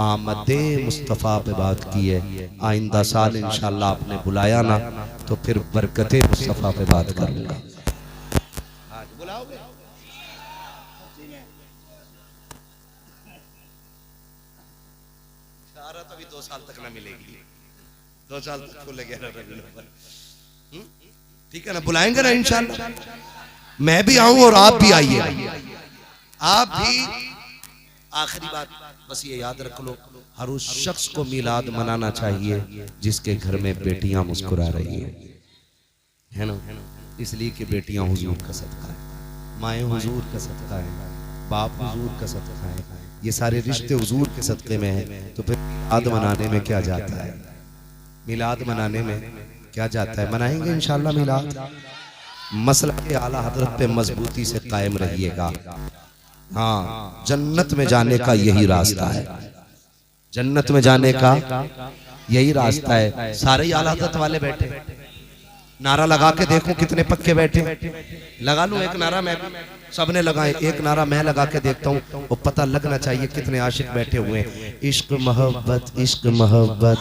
आमदे मुस्तफ़ा पे बात की है, आइंदा साल इंशाअल्लाह आपने बुलाया ना तो फिर बरकते मुस्तफ़ा पे बात करूंगा। तो अभी 2 साल तक ना मिलेगी, 2 साल तक को लगे ठीक है ना, बुलाएंगे ना इंशाअल्लाह। मैं भी आऊं और आप भी आइए, आप भी। आखिरी बात बस ये याद रख लो, हर उस शख्स को मिलाद मनाना चाहिए जिसके घर में बेटियां मुस्कुरा रही है ना। इसलिए कि बेटियां हुजूर का सदका है, माएँ हुजूर का सदका है, बाप हुजूर का सदका है, ये सारे रिश्ते हुजूर के सदक़े में है। तो फिर मिलाद मनाने में क्या जाता है, मिलाद मनाने में क्या जाता है। मनाएंगे इंशाअल्लाह मिलाद। मसला के आला हजरत पे मजबूती से कायम रहिएगा। हाँ जन्नत में जाने का यही रास्ता है, जन्नत में जाने का यही रास्ता है। सारे ही आला हजरत वाले बैठे, नारा लगा के देखो कितने पक्के बैठे। लगा लूं एक नारा मैं, सबने लगाए, एक नारा मैं लगा के देखता हूँ, वो पता लगना चाहिए कितने आशिक बैठे हुए हैं। इश्क मोहब्बत, इश्क मोहब्बत।